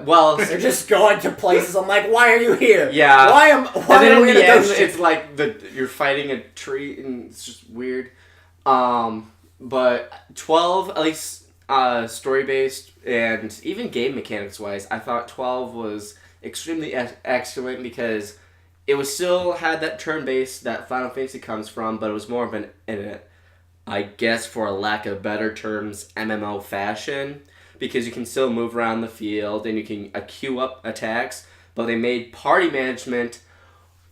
Well, They're just going to places. I'm like, why are you here? Yeah. Why and are then we in in the a end, ghost ship? it's like you're fighting a tree, and it's just weird. But 12, at least story based and even game mechanics wise, I thought 12 was extremely excellent because it was still had that turn based that Final Fantasy comes from, but it was more of an I guess for a lack of better terms, MMO fashion. Because you can still move around the field and you can queue up attacks, but they made party management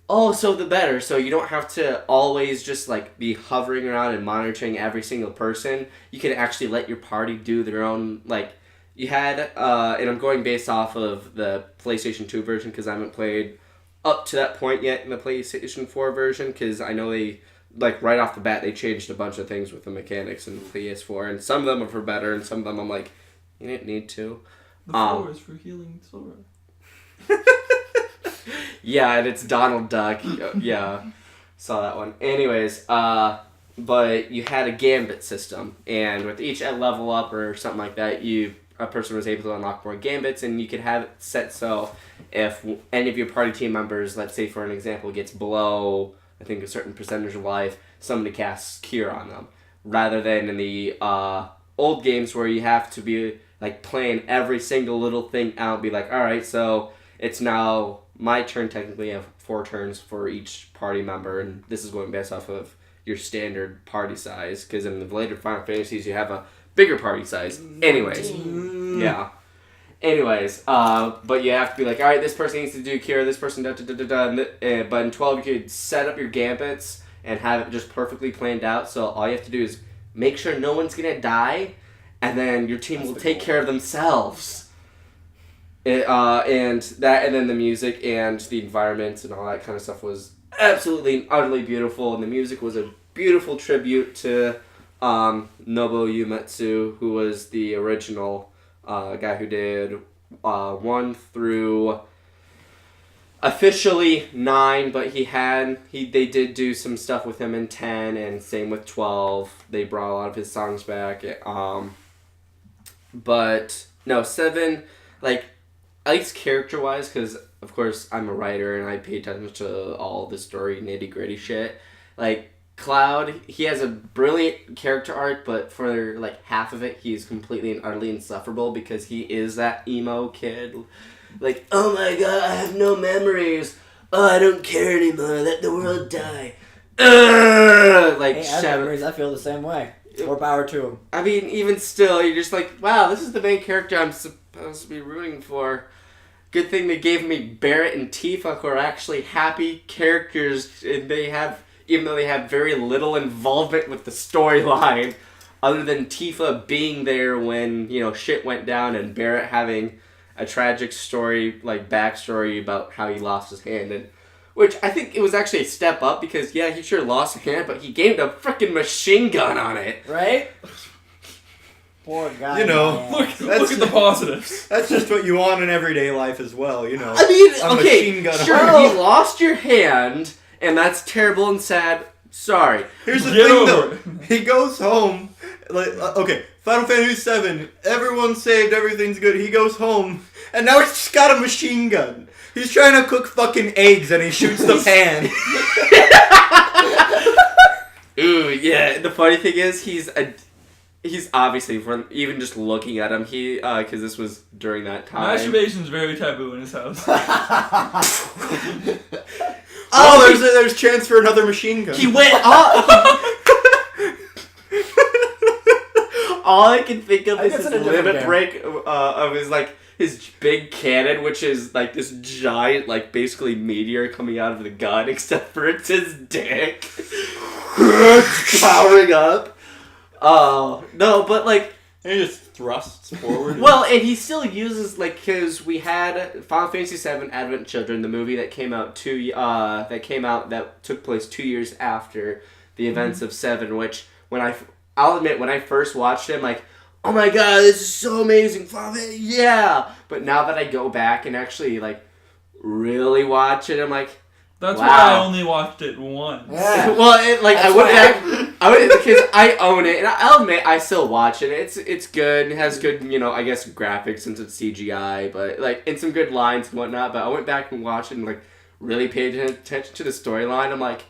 so the better. So you don't have to always just like be hovering around and monitoring every single person. You can actually let your party do their own, like you had, and I'm going based off of the PlayStation 2 version because I haven't played up to that point yet in the PlayStation 4 version because I know they, like right off the bat, they changed a bunch of things with the mechanics in the PS4 and some of them are for better and some of them I'm like, you didn't need to. The 4 is for healing Sora. Yeah, and it's Donald Duck. Yeah, saw that one. Anyways, but you had a gambit system, and with each level up or something like that, a person was able to unlock more gambits, and you could have it set so if any of your party team members, let's say for an example, gets below, I think a certain percentage of life, somebody casts Cure on them, rather than in the old games where you have to be like playing every single little thing out, be like, all right, so it's now my turn. Technically, I have 4 turns for each party member, and this is going based off of your standard party size. Because in the later Final Fantasies, you have a bigger party size. Anyways, yeah, Anyways, but you have to be like, all right, this person needs to do cure, this person but in 12 you could set up your gambits and have it just perfectly planned out. So all you have to do is make sure no one's gonna die, and then your team will take care of themselves. And then the music and the environment and all that kind of stuff was absolutely and utterly beautiful, and the music was a beautiful tribute to Nobuo Uematsu, who was the original guy who did 1 through officially 9, but they did do some stuff with him in 10, and same with 12. They brought a lot of his songs back. But no, 7, like, at least character-wise, because of course I'm a writer and I pay attention to all the story nitty-gritty shit. Like, Cloud, he has a brilliant character arc, but for like half of it, he's completely and utterly insufferable because he is that emo kid. Like, oh my god, I have no memories. Oh, I don't care anymore. Let the world die. Like, hey, I have memories. I feel the same way. More power to him. I mean, even still, you're just like, wow, this is the main character I'm supposed to be rooting for. Good thing they gave me Barrett and Tifa, who are actually happy characters, and even though they have very little involvement with the storyline, other than Tifa being there when, shit went down, and Barrett having a tragic story, like, backstory about how he lost his hand, and which I think it was actually a step up, because, yeah, he sure lost a hand, but he gained a freaking machine gun on it. Right? Poor guy. Look at the positives. That's just what you want in everyday life as well, I mean, okay, machine gun sure, arm. you lost your hand, and that's terrible and sad. Sorry. Here's the thing, though. He goes home. Final Fantasy VII. Everyone's saved. Everything's good. He goes home, and now he's just got a machine gun. He's trying to cook fucking eggs, and he shoots the pan. Ooh, yeah. The funny thing is, he's obviously, from even just looking at him, because this was during that time. Masturbation's very taboo in his house. There's chance for another machine gun. He went up. All I can think of is his limit break of his big cannon, which is like this giant, like basically meteor coming out of the gun, except for it's his dick powering up. Oh no, but like. And he just thrusts forward. Well, and he still uses, because we had Final Fantasy VII Advent Children, the movie that came out that took place 2 years after the events of 7, which I'll admit, when I first watched it, I'm like, oh my god, this is so amazing, yeah! But now that I go back and actually, really watch it, I'm like, that's wow. why I only watched it once. Yeah. Well, I would because I own it, and I'll admit I still watch it. It's good. It has good, I guess graphics since it's CGI, but and some good lines and whatnot. But I went back and watched it and really paid attention to the storyline. I'm like,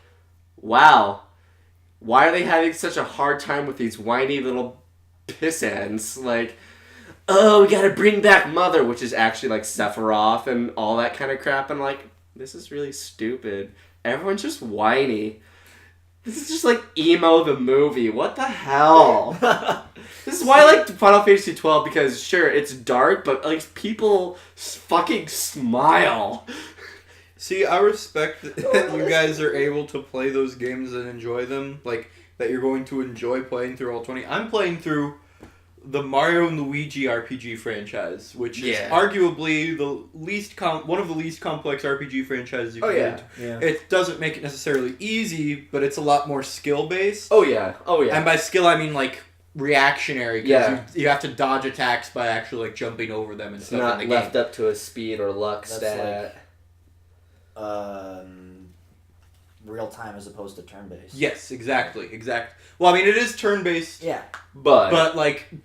wow, why are they having such a hard time with these whiny little pissants? Oh, we gotta bring back Mother, which is actually Sephiroth and all that kind of crap. I'm like, this is really stupid. Everyone's just whiny. This is just emo the movie. What the hell? This is why I like Final Fantasy 12, because sure, it's dark, but people fucking smile. See, I respect that you guys are able to play those games and enjoy them. That you're going to enjoy playing through all 20. I'm playing through the Mario and Luigi RPG franchise, which is arguably one of the least complex RPG franchises you can get into. Yeah. It doesn't make it necessarily easy, but it's a lot more skill-based. Oh yeah. And by skill, I mean reactionary, because you have to dodge attacks by actually jumping over them and it's stuff not in the left game. up to a speed or luck That's stat. Real time as opposed to turn based. Yes, exactly. Well, I mean, it is turn-based. Yeah. But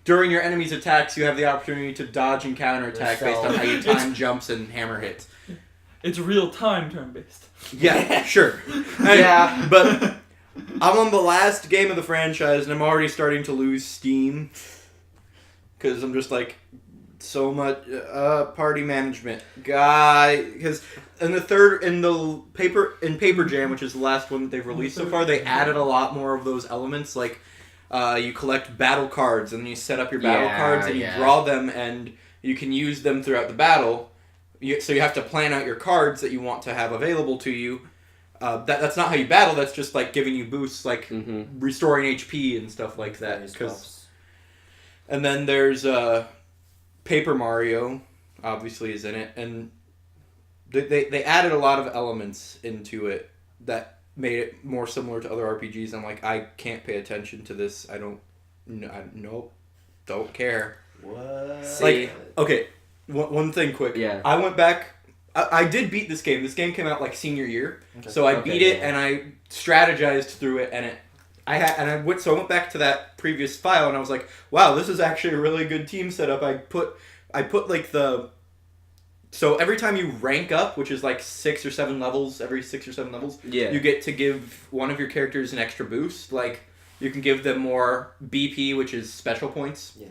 during your enemy's attacks, you have the opportunity to dodge and counterattack based on how you time jumps and hammer hits. It's real time turn based. Yeah, sure. Yeah. But I'm on the last game of the franchise, and I'm already starting to lose steam. Because I'm just so much party management guy. Because in Paper Jam, which is the last one that they've released so far, they added a lot more of those elements. You collect battle cards, and then you set up your battle cards, and you draw them, and you can use them throughout the battle. So you have to plan out your cards that you want to have available to you. That's not how you battle. That's just like giving you boosts, like restoring HP and stuff like that. And then there's Paper Mario, obviously, is in it, and they added a lot of elements into it that made it more similar to other RPGs. I'm like, I can't pay attention to this. Nope, don't care. What? Like, okay, one thing quick. Yeah. I went back. I did beat this game. This game came out like senior year, so I beat it and I strategized through it, and I went back to that previous file and I was like, wow, this is actually a really good team setup. I put like so every time you rank up, which is like 6 or 7 levels, every 6 or 7 levels, you get to give one of your characters an extra boost. Like you can give them more BP, which is special points. Yeah.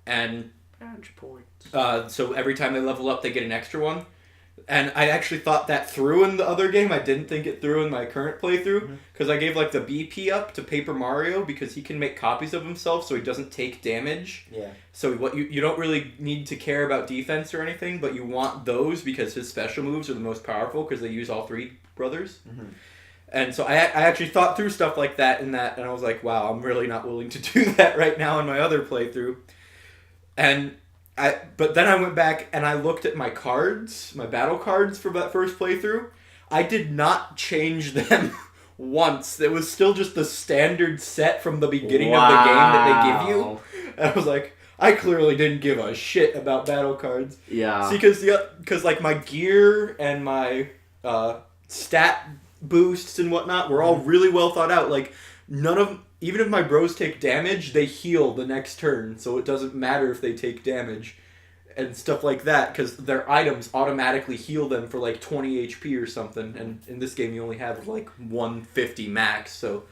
And badge points. So every time they level up, they get an extra one. And I actually thought that through in the other game. I didn't think it through in my current playthrough because I gave like the BP up to Paper Mario because he can make copies of himself so he doesn't take damage. Yeah. So what you don't really need to care about defense or anything, but you want those because his special moves are the most powerful because they use all 3 brothers. Mm-hmm. And so I actually thought through stuff like that and I was like, wow, I'm really not willing to do that right now in my other playthrough. But then I went back and I looked at my cards, my battle cards for that first playthrough. I did not change them once. It was still just the standard set from the beginning of the game that they give you. And I was like, I clearly didn't give a shit about battle cards. Yeah. See, because like my gear and my stat boosts and whatnot were all really well thought out. Like even if my bros take damage, they heal the next turn, so it doesn't matter if they take damage and stuff like that, because their items automatically heal them for like 20 HP or something, and in this game you only have like 150 max, so...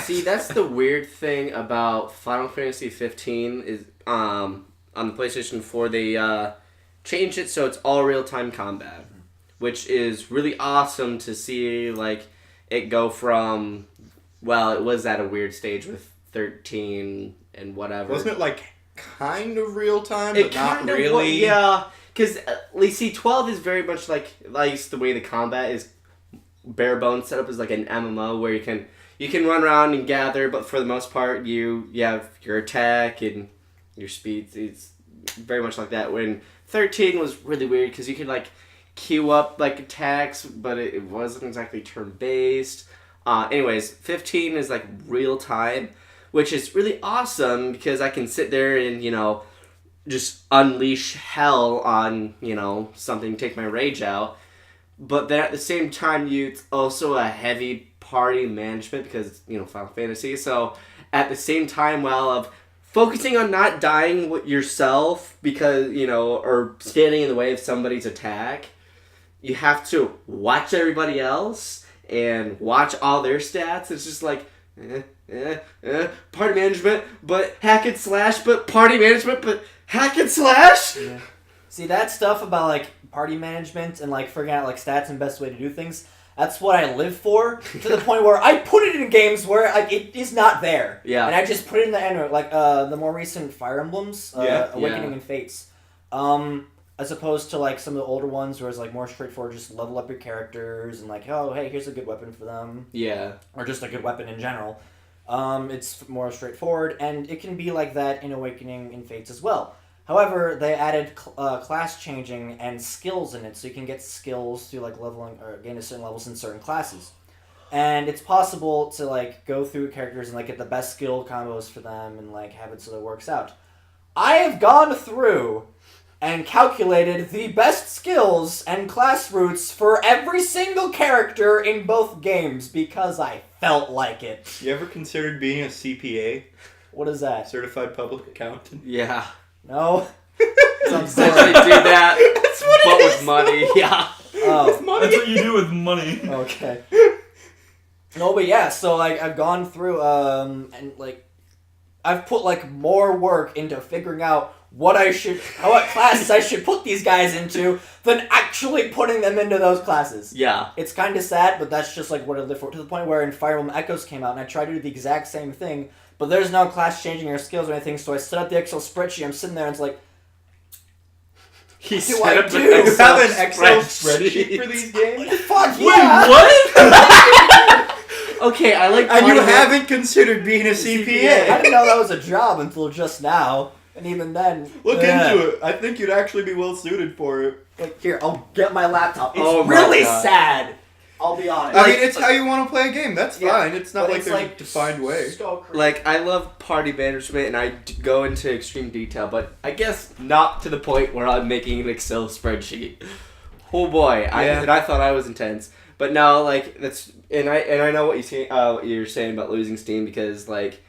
See, that's the weird thing about Final Fantasy 15 is, on the PlayStation 4, they changed it so it's all real-time combat, which is really awesome to see, like, it go from... Well, it was at a weird stage with 13 and whatever. Wasn't it like kind of real time, but not really? Yeah, because see, 12 is very much like the way the combat is bare bones set up is like an MMO where you can run around and gather, but for the most part you have your attack and your speed. It's very much like that. When 13 was really weird because you could like queue up like attacks, but it wasn't exactly turn based. Anyways, 15 is like real time, which is really awesome because I can sit there and, just unleash hell on, something, take my rage out. But then at the same time, it's also a heavy party management because, Final Fantasy. So at the same time, while of focusing on not dying yourself because, or standing in the way of somebody's attack, you have to watch everybody else and watch all their stats. It's just like, party management, but hack and slash, but party management, but hack and slash? Yeah. See, that stuff about, like, party management and, like, figuring out, like, stats and best way to do things, that's what I live for, to the point where I put it in games where, like, it is not there. Yeah. And I just put it in the end, like, the more recent Fire Emblems, Awakening and Fates. As opposed to, like, some of the older ones where it's, like, more straightforward, just level up your characters and, like, oh, hey, here's a good weapon for them. Yeah. Or just a good weapon in general. It's more straightforward, and it can be like that in Awakening and Fates as well. However, they added class changing and skills in it, so you can get skills through, like, leveling, or gain to certain levels in certain classes. And it's possible to, like, go through characters and, like, get the best skill combos for them and, like, have it so that it works out. I have gone through and calculated the best skills and class routes for every single character in both games because I felt like it. You ever considered being a CPA? What is that? Certified Public Accountant? Yeah. No. Essentially do that, That's what but it is. with money. Yeah. Oh. With money. That's what you do with money. Okay. No, but yeah, so, like, I've gone through, and, like, I've put, like, more work into figuring out what classes I should put these guys into than actually putting them into those classes. Yeah. It's kind of sad, but that's just, like, what I live for. To the point where in Fire Emblem Echoes came out, and I tried to do the exact same thing, but there's no class changing or skills or anything, so I set up the Excel spreadsheet, I'm sitting there, and it's like, He do set I up do? an You Excel have an Excel spreadsheet. spreadsheet for these games? Fuck Wait, yeah! what? Okay, I like. And you part of it- haven't considered being a I CPA. didn't know that was a job until just now, and even then. Look yeah. into it. I think you'd actually be well suited for it. Like, here, I'll get my laptop. It's Oh my really God. sad. I'll be honest. I mean, it's how you want to play a game. That's Yeah, fine. It's not but like it's there's a defined way. So crazy. Like, I love party management and I go into extreme detail, but I guess not to the point where I'm making an Excel spreadsheet. Oh boy, Yeah. I thought I was intense, but no, like that's and I know what you're saying about losing steam because like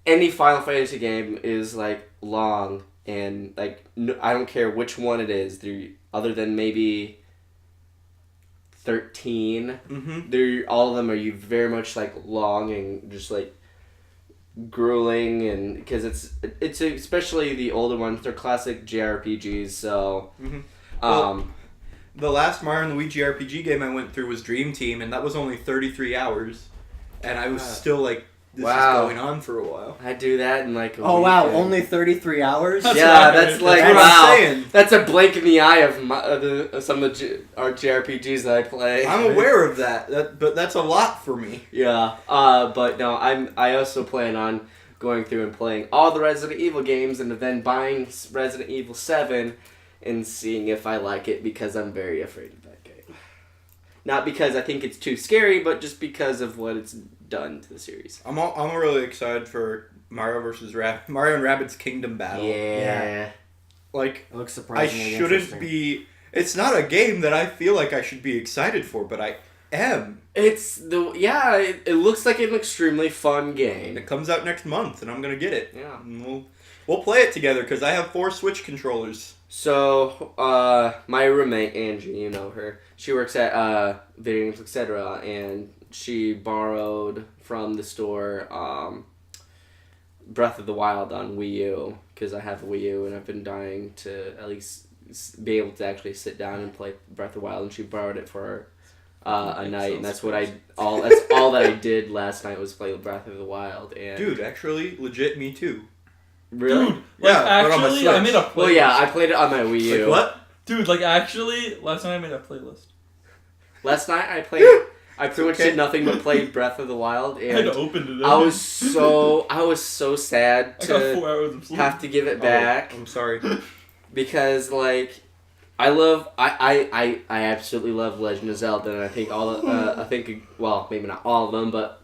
any Final Fantasy game is like long and like I don't care which one it is, other than maybe 13. Mm-hmm. They're all of them are very much like long and just like grueling, and because it's especially the older ones, they're classic JRPGs. So, Mhm. um, The last Mario and Luigi RPG game I went through was Dream Team, and that was only 33 hours. And I was still like, this Wow. is going on for a while. I do that in like. Oh wow, weekend. only 33 hours? That's Yeah, what I that's heard. like That's what wow. I'm saying. That's a blink in the eye of some of our JRPGs that I play. I'm aware of that, but that's a lot for me. Yeah. But no, I also plan on going through and playing all the Resident Evil games and then buying Resident Evil 7 and seeing if I like it because I'm very afraid of that game. Not because I think it's too scary, but just because of what it's done to the series. I'm really excited for Mario versus Mario and Rabbids Kingdom Battle. Yeah. Like, It looks I surprisingly shouldn't interesting. be. It's not a game that I feel like I should be excited for, but I am. It looks like an extremely fun And game. it comes out next month, and I'm gonna get it. Yeah. And we'll play it together because I have 4 Switch controllers. So, my roommate, Angie, you know her, she works at Video Games, etc., and she borrowed from the store Breath of the Wild on Wii U, because I have a Wii U, and I've been dying to at least be able to actually sit down and play Breath of the Wild, and she borrowed it for a night, and that's that's all that I did last night was play Breath of the Wild, and... Dude, actually, legit, me too. Really? Dude, like Yeah, but on my actually, I Switch. made a playlist. Well, yeah, I played it on my Wii U. Like what? Dude, like actually, last night I made a playlist. Last night I played... I pretty much Okay. did nothing but play Breath of the Wild, I had and to open it. I was so sad I got to 4 hours of sleep. have to give it back Oh, I'm sorry. because like I absolutely love Legend of Zelda, and I think maybe not all of them, but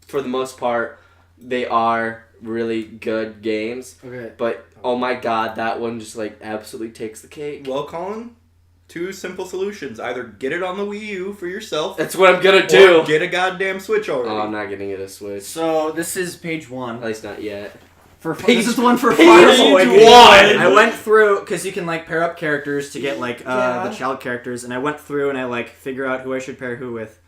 for the most part they are really good games. Okay. But oh my god, that one just like absolutely takes the cake. Well, Colin, 2 simple solutions: either get it on the Wii U for yourself, That's what I'm gonna do. or get a goddamn Switch already. Oh, I'm not getting it a Switch. So, this is page At 1. least not yet. This is the one for Page Fire one. I went through, because you can, like, pair up characters to get, like, Yeah. the child characters, and I went through and I, like, figure out who I should pair who with.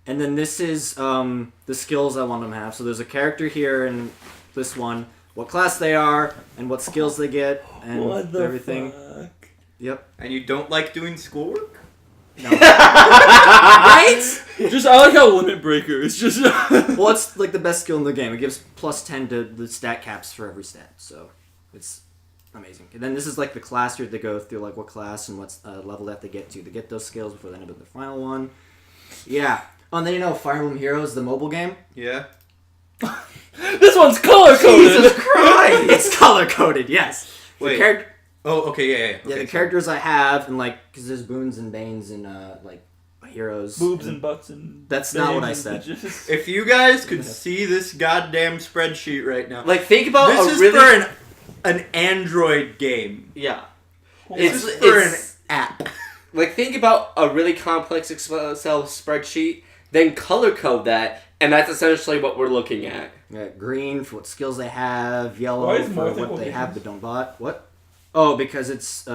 And then this is the skills I want them to have. So there's a character here in this one, what class they are, and what skills they get, and everything. fuck? Yep. And you don't like doing schoolwork? No. Right? Just I like how Limit Breaker is just. Well, it's, like, the best skill in the game. It gives plus 10 to the stat caps for every stat, so it's amazing. And then this is, like, the class you have to go through, like, what class and what level they have to get those skills before they end up with the final one. Yeah. Oh, and then you know Fire Emblem Heroes, the mobile game? Yeah. This one's color coded. Jesus Christ! It's color-coded, yes. Wait. The charac- Oh, okay, yeah. yeah, Okay, the characters I have, and, like, because there's Boons and Banes and, like, Heroes. Boobs and butts and. That's not what I bangs and said. bitches. If you guys could see this goddamn spreadsheet right now, Like think about this a is really for an Android game. yeah. This It's- is for it's- an app. Like think about a really complex Excel spreadsheet, then color code that, and that's essentially what we're looking at. Yeah, green for what skills they have, Why yellow is for Martha what they holding have this? but don't bot. What? Oh, because it's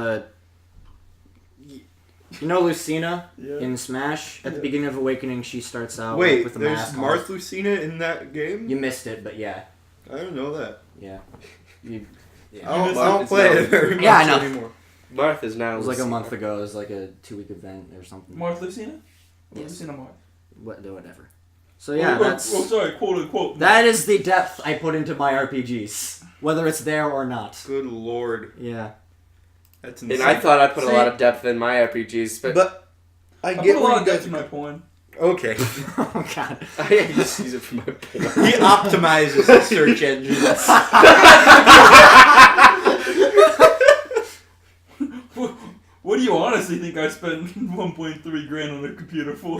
you know Lucina Yeah. in Smash at the Yeah. beginning of Awakening. She starts out Wait, with a there's mask on. Marth Lucina in that game? You missed it, but yeah, I don't know that. yeah. You, yeah. I don't, missed I don't it. play It's it very much Yeah, I know. anymore. Martha's now. It was like a Lucina. month ago. It was like a 2-week event or something. Marth Lucina? Yes. Lucina Marth. Whatever. So yeah, that's sorry, quote unquote. that is the depth I put into my RPGs, whether it's there or not. Good lord. Yeah. That's And insane. I thought I put a See? lot of depth in my RPGs, But I I get put a where lot you of guys depth in my porn. Okay. Oh god. I just use it for my porn. He optimizes his search engines. What do you honestly think I spent 1.3 grand on a computer for?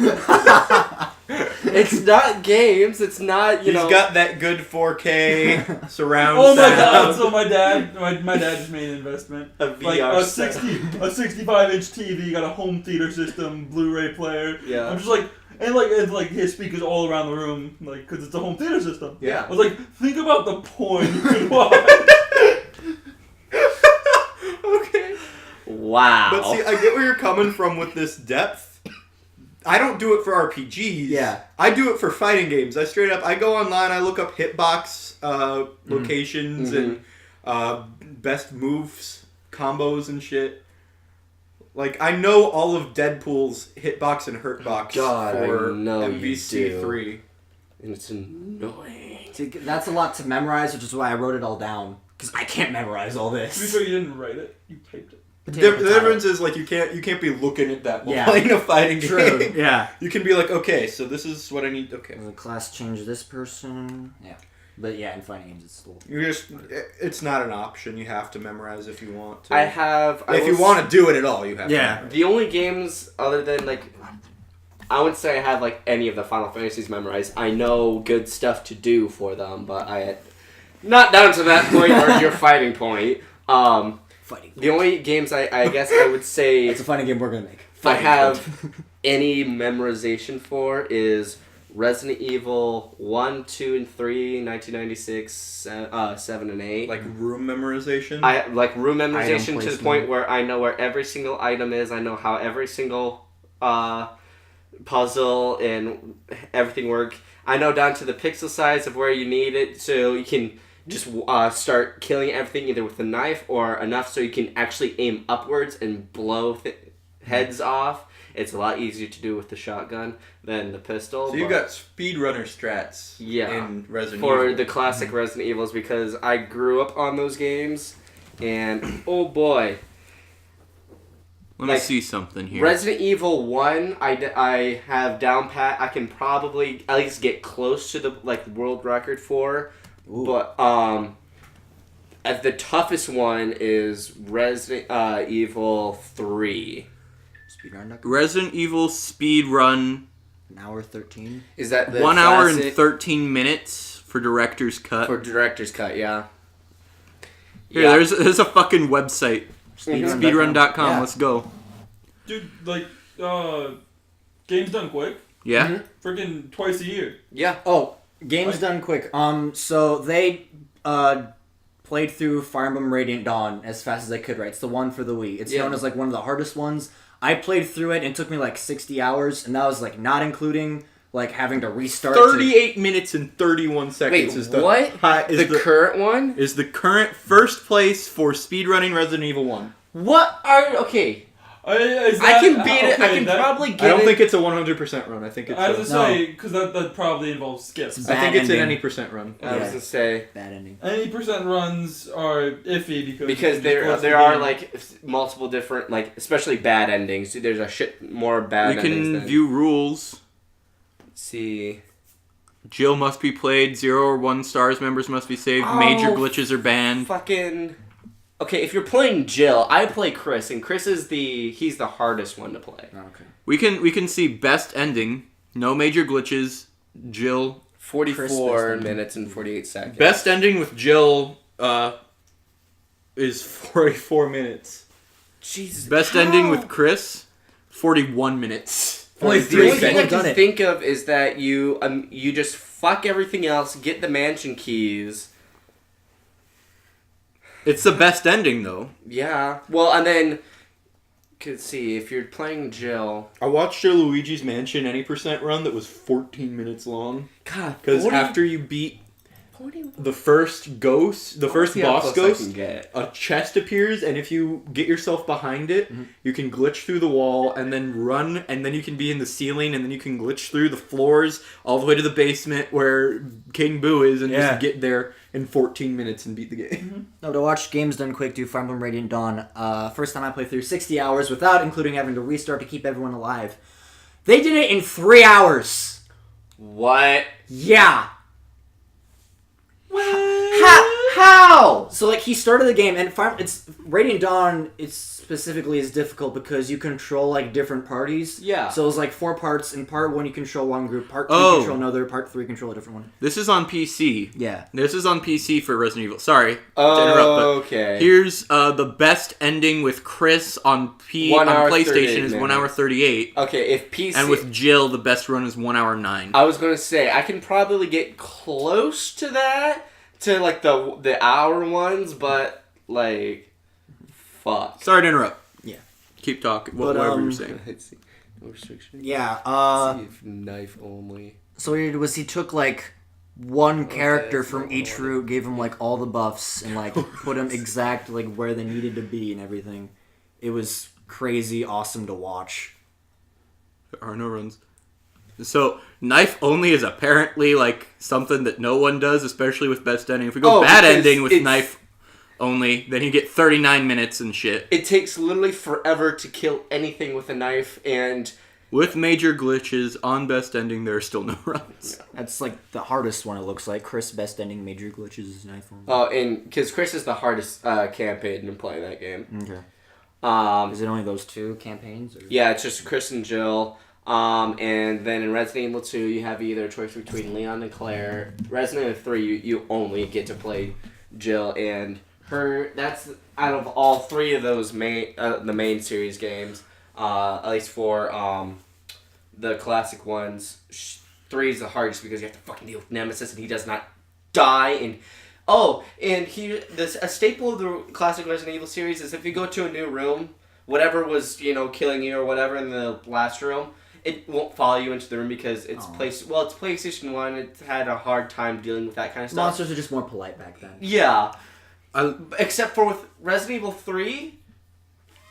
It's not games. It's not, He's got that good 4K surround Oh my sound. god! So my dad just made an investment. a Like VR a set. 65-inch TV, got a home theater system, Blu-ray player. Yeah. I'm just like, and like it's like his speakers all around the room, like because it's a home theater system. Yeah. I was like, think about the porn you could watch. Okay. Wow. But see, I get where you're coming from with this depth. I don't do it for RPGs. Yeah. I do it for fighting games. I go online, I look up hitbox locations and best moves, combos and shit. Like, I know all of Deadpool's hitbox and hurtbox God, for I know you MVC3. And it's annoying. See, that's a lot to memorize, which is why I wrote it all down. Because I can't memorize all To be this. fair, you didn't write it; you typed it. The difference is, like, you can't be looking at that while Yeah. playing a fighting True. game. Yeah. You can be like, okay, so this is what I need. Okay. The class change this person. Yeah. But yeah, in fighting games, it's still. It's not an option. You have to memorize if you want to. If you want to do it at all, you have to. Yeah. memorize. The only games other than like, I wouldn't say I have like any of the Final Fantasies memorized. I know good stuff to do for them, but not down to that point or your fighting point. Fighting. The only games I guess I would say It's a fighting game we're gonna make. I have any memorization for is Resident Evil 1, 2, and 3, 1996, 7, and 8. Like room memorization. I like room Item memorization to the placement. point where I know where every single item is. I know how every single puzzle and everything work. I know down to the pixel size of where you need it, so you can just start killing everything either with a knife or enough so you can actually aim upwards and blow heads off. It's a lot easier to do with the shotgun than the pistol. So you got speedrunner strats. Yeah. In Resident for Evil. the classic Resident Evils because I grew up on those games, and oh boy. Let me Like, see something here. Resident Evil 1, I have down pat. I can probably at least get close to the like world record for. Ooh. But the toughest one is Resident Evil 3. Speedrun. Resident Evil speed run, An hour 13. Is that the 1 hour and classic 13 minutes for director's cut. for director's cut? Yeah. Here, Yeah. there's a fucking website. Speedrun.com. Speedrun.com. Yeah. Let's go. Dude, like, games done quick. Yeah. Mhm. Freaking twice a year. Yeah. Oh, games What? done quick. So they played through Fire Emblem Radiant Dawn as fast as I could. Right, it's the one for the Wii. It's Yeah. known as like one of the hardest ones. I played through it and it took me like 60 hours, and that was like not including like having to restart. 38 minutes and 31 seconds Wait, is the what? is The current one? is the current first place for speedrunning Resident Evil 1. What are okay? Is I that- can beat it. I okay, can that- probably get I don't it. think it's a 100% run. I think it's I was a, gonna No. say because that probably involves skips. It's I think bad it's an ending. any percent run. I was Yeah. gonna say Bad ending. Any percent runs are iffy because because you just there lost the are game. like multiple different like especially bad endings. There's a shit more bad You endings. can than, view rules. see. Jill must be played. 0 or 1 stars members must be saved. Oh, Major glitches are banned. Fucking. Okay, if you're playing Jill, I play Chris, and Chris is he's the hardest one to play. Okay. We can see best ending. No major glitches. Jill. 44 Chris minutes and 48 seconds. Best ending with Jill is 44 minutes. Jesus. Best how? ending with Chris. 41 minutes. Only the only thing I People done can it. think of is that you just fuck everything else, get the mansion keys. It's the best ending though. Yeah. Well, and then could see if you're playing Jill. I watched your Luigi's Mansion any percent run that was 14 minutes long. God, Because 40 after you beat the first ghost, the first See how boss close I ghost, can get. a chest appears, and if you get yourself behind it, you can glitch through the wall and then run, and then you can be in the ceiling, and then you can glitch through the floors all the way to the basement where King Boo is, and just get there in 14 minutes and beat the game. No, to watch games done quick, do Fire Emblem Radiant Dawn. First time I played through 60 hours without including having to restart to keep everyone alive. They did it in 3 hours. What? Yeah. How? So like he started the game and it's Radiant Dawn. It's specifically is difficult because you control like different parties. Yeah. So it's like 4 parts. In part 1 you control one group. Part 2 Oh. you control another. Part 3 control a different one. This is on PC. Yeah. This is on PC for Resident Evil. Sorry to interrupt, but Okay. here's the best ending with Chris on 1 hour, PlayStation 38 is 1 minutes. hour 38, Okay, if PC... and with Jill the best run is 1 hour 9. I was gonna say, I can probably get close to that, to like the hour ones, but like, fuck. Sorry to interrupt. Yeah. Keep talking. But, Whatever you're saying. Let's see. No restriction. Yeah. Let's see if knife only. So what he did was he took like one character that's from not each what I route, gave him like all the buffs, and like put him exact like where they needed to be and everything. It was crazy, awesome to watch. There are no runs. So, knife only is apparently like something that no one does, especially with best ending. If we go bad because ending with it's- knife only, then you get 39 minutes and shit. It takes literally forever to kill anything with a knife, and With major glitches on best ending, there are still no runs. That's like the hardest one. It looks like Chris best ending major glitches is an iPhone. and because Chris is the hardest campaign in playing that game. Okay. Is it only those 2 campaigns? Or? Yeah, it's just Chris and Jill. And then in Resident Evil 2, you have either a choice between Leon and Claire. Resident Evil 3, you only get to play Jill and her. That's out of all 3 of those the main series games. At least for the classic ones, 3 is the hardest because you have to fucking deal with Nemesis and he does not die. And a staple of the classic Resident Evil series is if you go to a new room, whatever was killing you or whatever in the last room, it won't follow you into the room because it's it's PlayStation 1. It had a hard time dealing with that kind of stuff. Monsters are just more polite back then. Yeah. Except for with Resident Evil 3,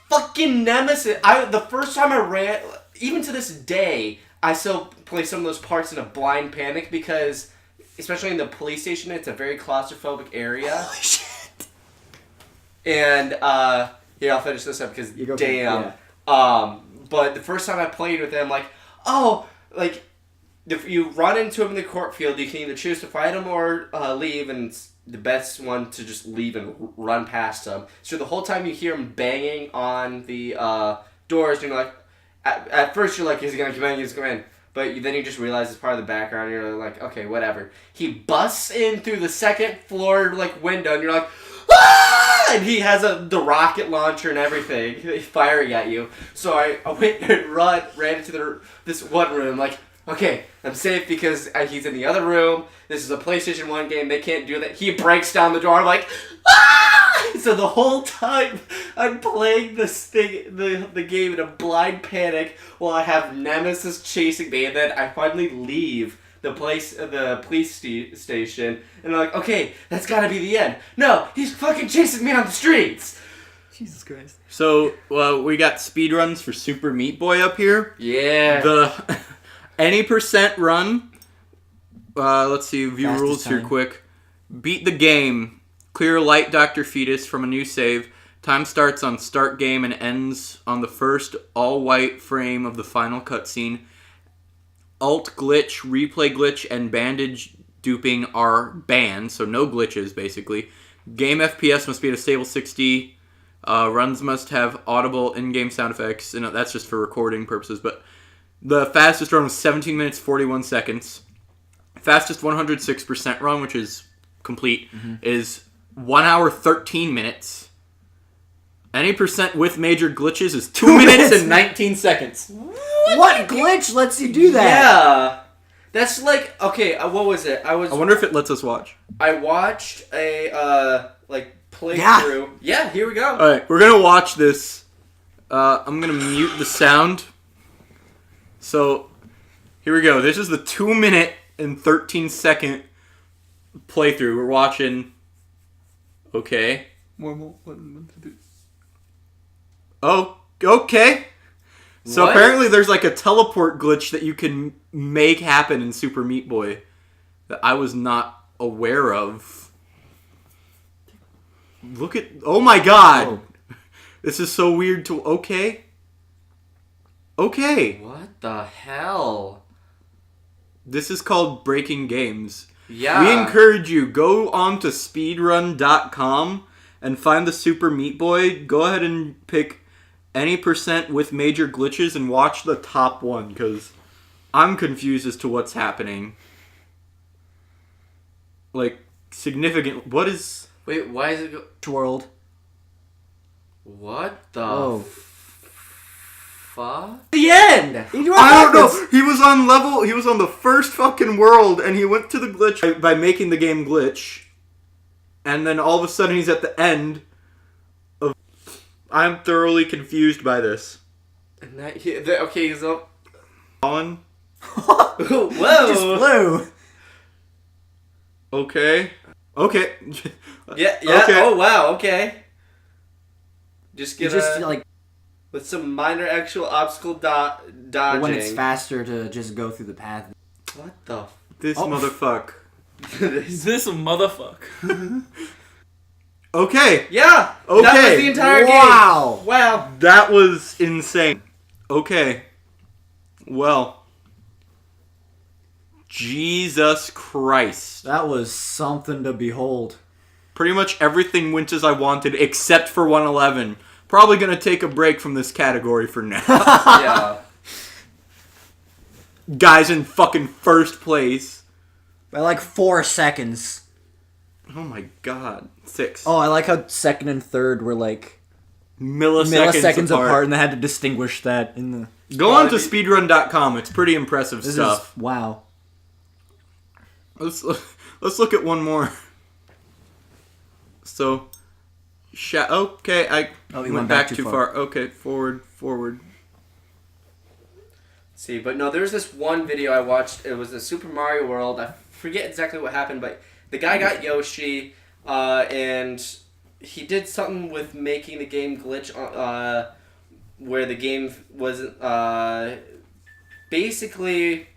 fucking Nemesis. The first time I ran, even to this day, I still play some of those parts in a blind panic because, especially in the police station, it's a very claustrophobic area. Holy shit. And, here, I'll finish this up because, damn. Yeah. But the first time I played with them, if you run into him in the court field, you can either choose to fight him or leave, and it's the best one to just leave and run past him. So the whole time you hear him banging on the doors, and you're like, at first you're like, is he gonna come in? He's gonna come in. But then you just realize it's part of the background, and you're like, okay, whatever. He busts in through the 2nd floor window, and you're like, ah! And he has the rocket launcher and everything firing at you. So I went and ran into this one room, like, okay, I'm safe because he's in the other room. This is a PlayStation 1 game. They can't do that. He breaks down the door. I'm like, ah! So the whole time I'm playing this thing, the game in a blind panic while I have Nemesis chasing me. And then I finally leave the police station. And I'm like, okay, that's gotta be the end. No, he's fucking chasing me on the streets. Jesus Christ. So, we got speedruns for Super Meat Boy up here. Yeah. The any percent run. Let's see, view Fastest rules here time. quick. Beat the game. Clear light Dr. Fetus from a new save. Time starts on start game and ends on the first all-white frame of the final cutscene. Alt glitch, replay glitch, and bandage duping are banned, so no glitches, basically. Game FPS must be at a stable 60. Runs must have audible in-game sound effects, and that's just for recording purposes, but the fastest run was 17 minutes, 41 seconds. Fastest 106% run, which is complete, is 1 hour, 13 minutes. Any percent with major glitches is 2 minutes and 19 seconds. What glitch lets you do that? Yeah. That's like, okay, what was it? I wonder if it lets us watch. I watched a, playthrough. Yeah, here we go. Alright, we're gonna watch this. I'm gonna mute the sound. So, here we go. This is the 2 minute and 13 second playthrough. We're watching. Okay. Oh, okay. So What? apparently there's like a teleport glitch that you can make happen in Super Meat Boy that I was not aware of. Look at... Oh my god! Oh. This is so weird to... Okay. Okay. What the hell? This is called Breaking Games. Yeah. We encourage you, go on to speedrun.com and find the Super Meat Boy. Go ahead and pick any percent with major glitches and watch the top one, because I'm confused as to what's happening. Like, significant... What is... Wait, why is it go... World. What the Oh. fuck? The end! I don't know. He was on level... He was on the first fucking world, and he went to the glitch by making the game glitch. And then all of a sudden he's at the end of... I'm thoroughly confused by this. And that, okay, he's up. On. Whoa! Just flew. Okay. Okay. Yeah. Okay. Oh wow. Okay. Just You get just like with some minor actual obstacle dodging. when it's faster to just go through the path. What the? This Oh. motherfucker. This motherfucker. Okay. Yeah. Okay. That was the entire Wow. game. Wow. That was insane. Okay. Well. Jesus Christ. That was something to behold. Pretty much everything went as I wanted except for 111. Probably gonna take a break from this category for now. Yeah. Guys in fucking first place. By like 4 seconds. Oh my god. 6. Oh, I like how second and third were like Milliseconds apart. and they had to distinguish that in the. Go on to speedrun.com. It's pretty impressive This stuff. is wow. Let's look at one more. So, okay, I you went back too far. Okay, forward. See, but no, there's this one video I watched. It was a Super Mario World. I forget exactly what happened, but the guy got Yoshi, and he did something with making the game glitch, where the game wasn't. Basically,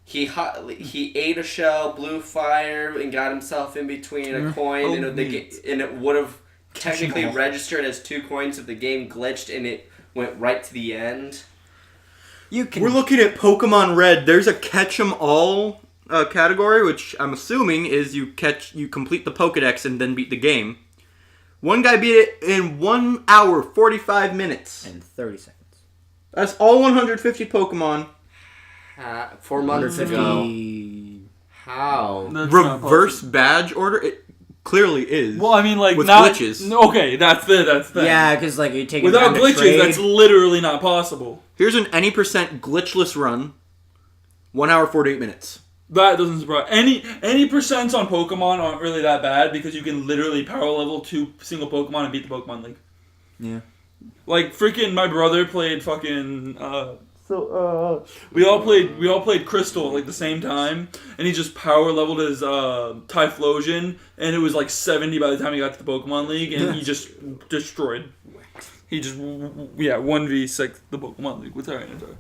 he ate a shell, blew fire, and got himself in between a coin, and it would have technically registered as 2 coins if the game glitched and it went right to the end. You can. We're looking at Pokemon Red. There's a catch 'em all category, which I'm assuming is you complete the Pokedex and then beat the game. One guy beat it in 1 hour 45 minutes. in 30 seconds. That's all 150 Pokemon. 4 months ago. 150. How? That's not Reverse possible. badge order. It clearly is. Well, I mean, like with not glitches. No, okay, that's the Yeah, because like you take Without time to glitches, trade. that's literally not possible. Here's an any percent glitchless run. 1 hour 48 minutes. That doesn't surprise. Any percents on Pokemon aren't really that bad because you can literally power level 2 single Pokemon and beat the Pokemon League. Yeah. Like freaking, my brother played fucking. We all played Crystal at like the same time, and he just power leveled his Typhlosion, and it was like 70 by the time he got to the Pokemon League, and he just destroyed. He just 1v6 the Pokemon League with Tyranitar.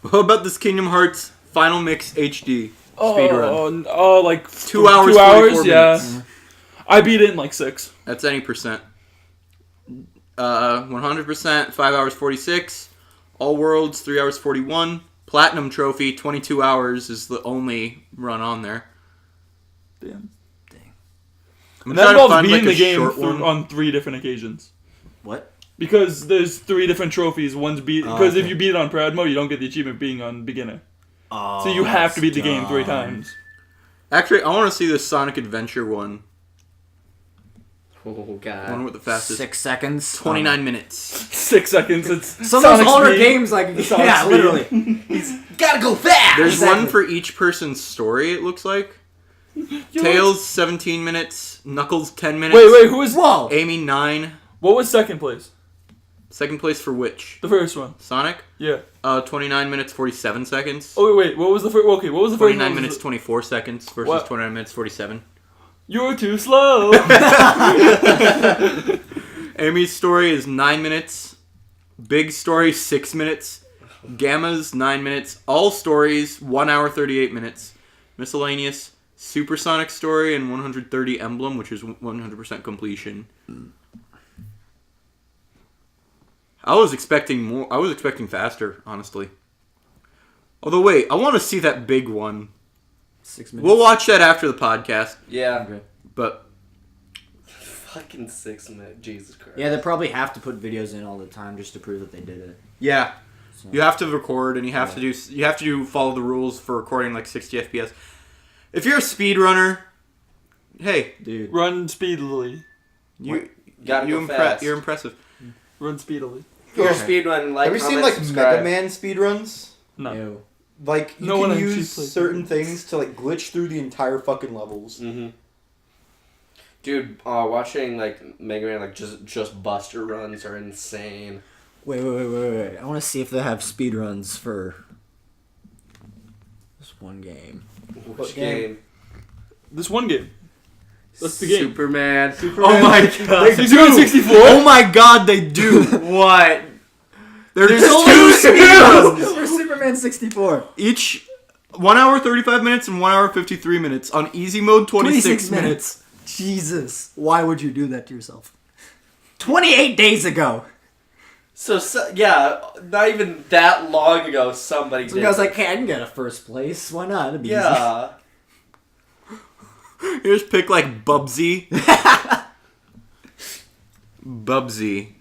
What about this Kingdom Hearts Final Mix HD speedrun? Oh, like 2 hours, 2 hours, 44 yeah. minutes. I beat it in like 6. That's any percent. 100%, 5 hours 46. All Worlds, 3 hours 41. Platinum Trophy, 22 hours is the only run on there. Damn. I'm And that trying to involves find, beating like, the a game short one. on 3 different occasions. What? Because there's 3 different trophies. One's beat because if okay. you beat it on Proud Mode, you don't get the achievement being on beginner. Oh, So you have to beat the that's game 3 dumb. times. Actually, I want to see the Sonic Adventure one. Oh One god. with the fastest. 6 seconds. 29 minutes. 6 seconds. It's Some of those Sonic older speed. games, like Sonic yeah, speed. literally. Gotta go fast. There's Exactly. one for each person's story, it looks like. Tails, 17 minutes. Knuckles, 10 minutes. Wait, who was? Whoa. Amy, 9. What was second place? Second place for which? The first one. Sonic? Yeah. 29 minutes 47 seconds. Oh wait, what was the first? Okay, what was the first? 49 minutes 24 seconds versus What? 29 minutes 47. You're too slow. Amy's story is 9 minutes. Big story 6 minutes. Gamma's 9 minutes. All stories 1 hour 38 minutes. Miscellaneous Supersonic story and 130 emblem, which is 100% completion. I was expecting more. I was expecting faster, honestly. Although wait, I want to see that big one. 6 minutes. We'll watch that after the podcast. Yeah. Okay. But Fucking 6 minutes. Jesus Christ. Yeah, they probably have to put videos in all the time just to prove that they did it. yeah, So. you have to record and you have to do follow the rules for recording like 60 FPS. If you're a speedrunner, hey, Dude. Run speedily. Gotta go fast. You're impressive. Run speedily. Your Okay. speedrun, like, Have you seen comment, like subscribe. Mega Man speedruns? No. Ew. Like you No one can actually use plays certain it. things to like glitch through the entire fucking levels. Mm-hmm. Dude, watching like Mega Man like just Buster runs are insane. Wait. I want to see if they have speedruns for this one game. Which game? game? This one game. That's the game. Superman. Oh my god. They Superman 64. Oh my god, they do. What? There's only two two speedruns. For Superman 64. Each 1 hour 35 minutes and 1 hour 53 minutes. On easy mode 26 minutes. Jesus. Why would you do that to yourself? 28 days ago. So yeah, not even that long ago, somebody So did. I was like, hey, I can get a first place. Why not? It'd be easy. yeah. You just pick like Bubsy. Bubsy.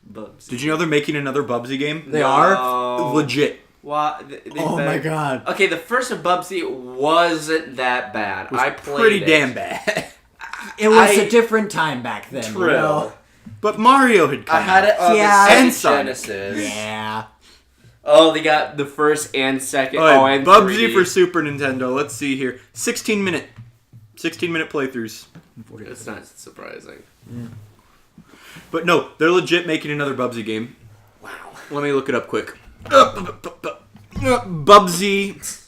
Bubs. Did you know they're making another Bubsy game? They are? Legit. Why? Oh my god. Okay, the first of Bubsy wasn't that bad. It was I played pretty it. damn bad. It was I- a different time back then. True. You know? But Mario had come I had it on Yeah. the And Sega Sonic. Genesis. Yeah. Oh, they got the first and second. Oh, and Bubsy 3D. for Super Nintendo. Let's see here. 16 minute playthroughs. It's not surprising. But no, they're legit making another Bubsy game. Wow. Let me look it up quick. Bubsy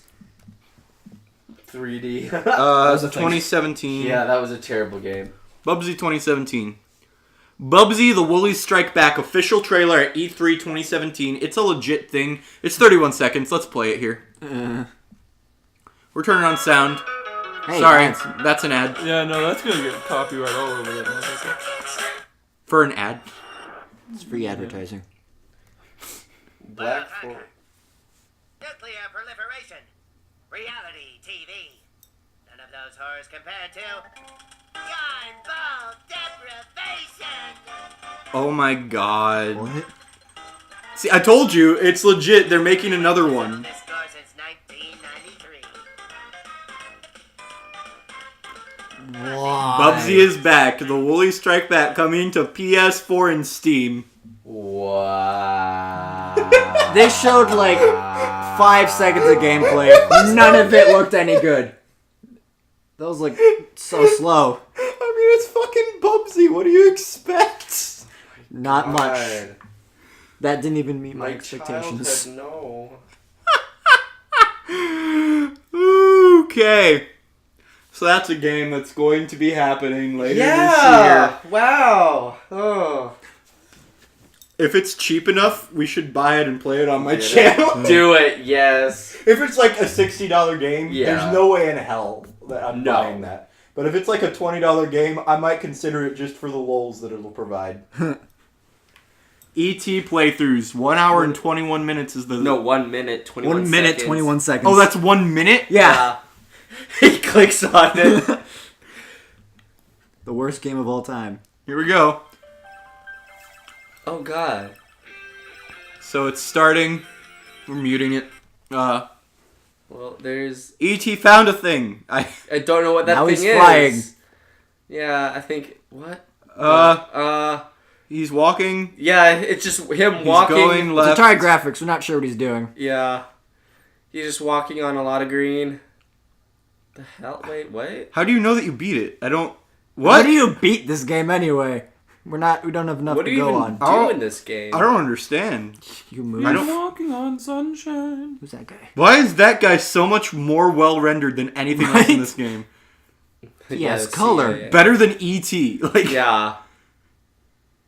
3D. was a thing. 2017. Yeah, that was a terrible game. Bubsy 2017. Bubsy the Woolies Strike Back official trailer at E3 2017. It's a legit thing. It's 31 seconds. Let's play it here. We're turning on sound. Hey, Sorry, guys. that's an ad. Yeah, no, that's gonna get copyright all over it. For an ad. It's free advertising. Black Fo- Nuclear proliferation. Reality TV. None of those horrors compared to gunboat deprivation. Oh my god. What? See, I told you, it's legit. They're making another one. This score since 1993. Why? Bubsy is back. The Woolies Strike Back coming to PS4 and Steam. Wow. They showed like 5 seconds of gameplay. None of it looked any good. That was like so slow. I mean, it's fucking Bubsy. What do you expect? Not much. God. That didn't even meet my My expectations. childhood, no. Okay. So that's a game that's going to be happening later this Yeah. year. Wow. Oh. If it's cheap enough, we should buy it and play it on my Yeah. channel. Do it. Yes. If it's like a $60 game, Yeah. there's no way in hell that I'm No. buying that. But if it's like a $20 game, I might consider it just for the lulz that it'll provide. ET playthroughs. 1 hour and 21 minutes is the... No, 1 minute, 21 1 minute, seconds. 21 seconds. Oh, that's 1 minute? Yeah. He clicks on it. The worst game of all time. Here we go. Oh, God. So it's starting. We're muting it. Well, there's... ET found a thing. I don't know what that Now thing he's is. flying. Yeah, I think... What? He's walking. Yeah, it's just him He's walking. going It's left. Atari graphics. We're not sure what he's doing. Yeah. He's just walking on a lot of green. The hell? Wait, what? How do you know that you beat it? I don't... How What? do you beat this game anyway? We don't have enough What to do you go even on. do in this game? I don't understand. You move. I don't- Walking on sunshine. Who's that guy? Why is that guy so much more well rendered than anything else in Right? this game? He has see, color. yeah. Better than E.T. Like Yeah.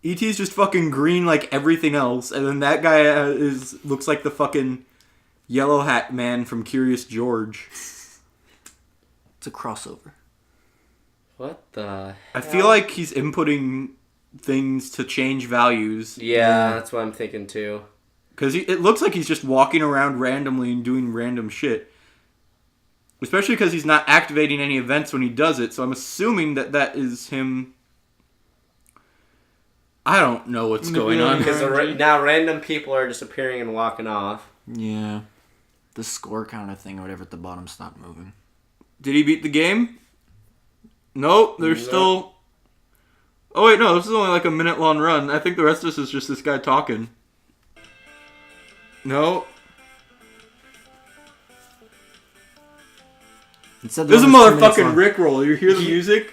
E.T.'s just fucking green like everything else, and then that guy looks like the fucking yellow hat man from Curious George. It's a crossover. What the? I feel like he's inputting things to change values. Yeah, that's what I'm thinking too. Because it looks like he's just walking around randomly and doing random shit. Especially because he's not activating any events when he does it, so I'm assuming that is him. I don't know what's going on. Because now random people are just appearing and walking off. Yeah. The score counter thing or whatever at the bottom stopped moving. Did he beat the game? Nope, there's still... Oh wait, no, this is only like a minute long run. I think the rest of this is just this guy talking. No. It said This is a the one was 2 minutes motherfucking long. Rickroll. You hear the music?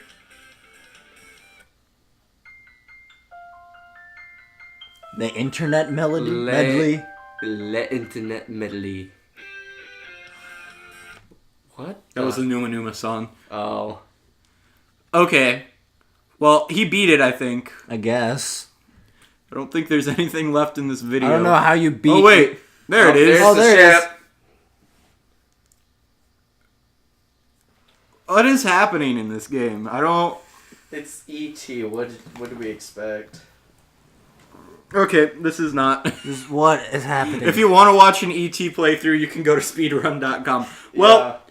The internet melody Le- medley. Le Internet Medley. What? That was the Numa Numa song. Oh. Okay. Well, he beat it, I think. I guess. I don't think there's anything left in this video. I don't know how you beat. Oh, wait. There it is. There's Oh, the there it is. ship. What is happening in this game? I don't... It's E.T. What do we expect? Okay, this is not... This- What is happening? If you want to watch an ET playthrough, you can go to speedrun.com. Well...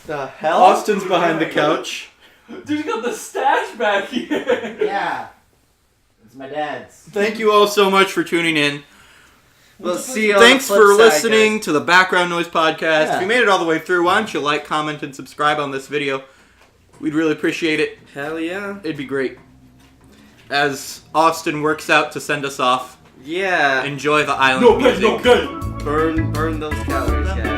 The hell? Austin's behind the couch. Dude's got the stash back here. Yeah. It's my dad's. Thank you all so much for tuning in. We'll see you on Thanks the flip for side, listening guys. to the Background Noise Podcast. Yeah. If you made it all the way through, why don't you like, comment, and subscribe on this video? We'd really appreciate it. Hell yeah. It'd be great. As Austin works out to send us off, Yeah. enjoy the island music. Burn those calories, guys.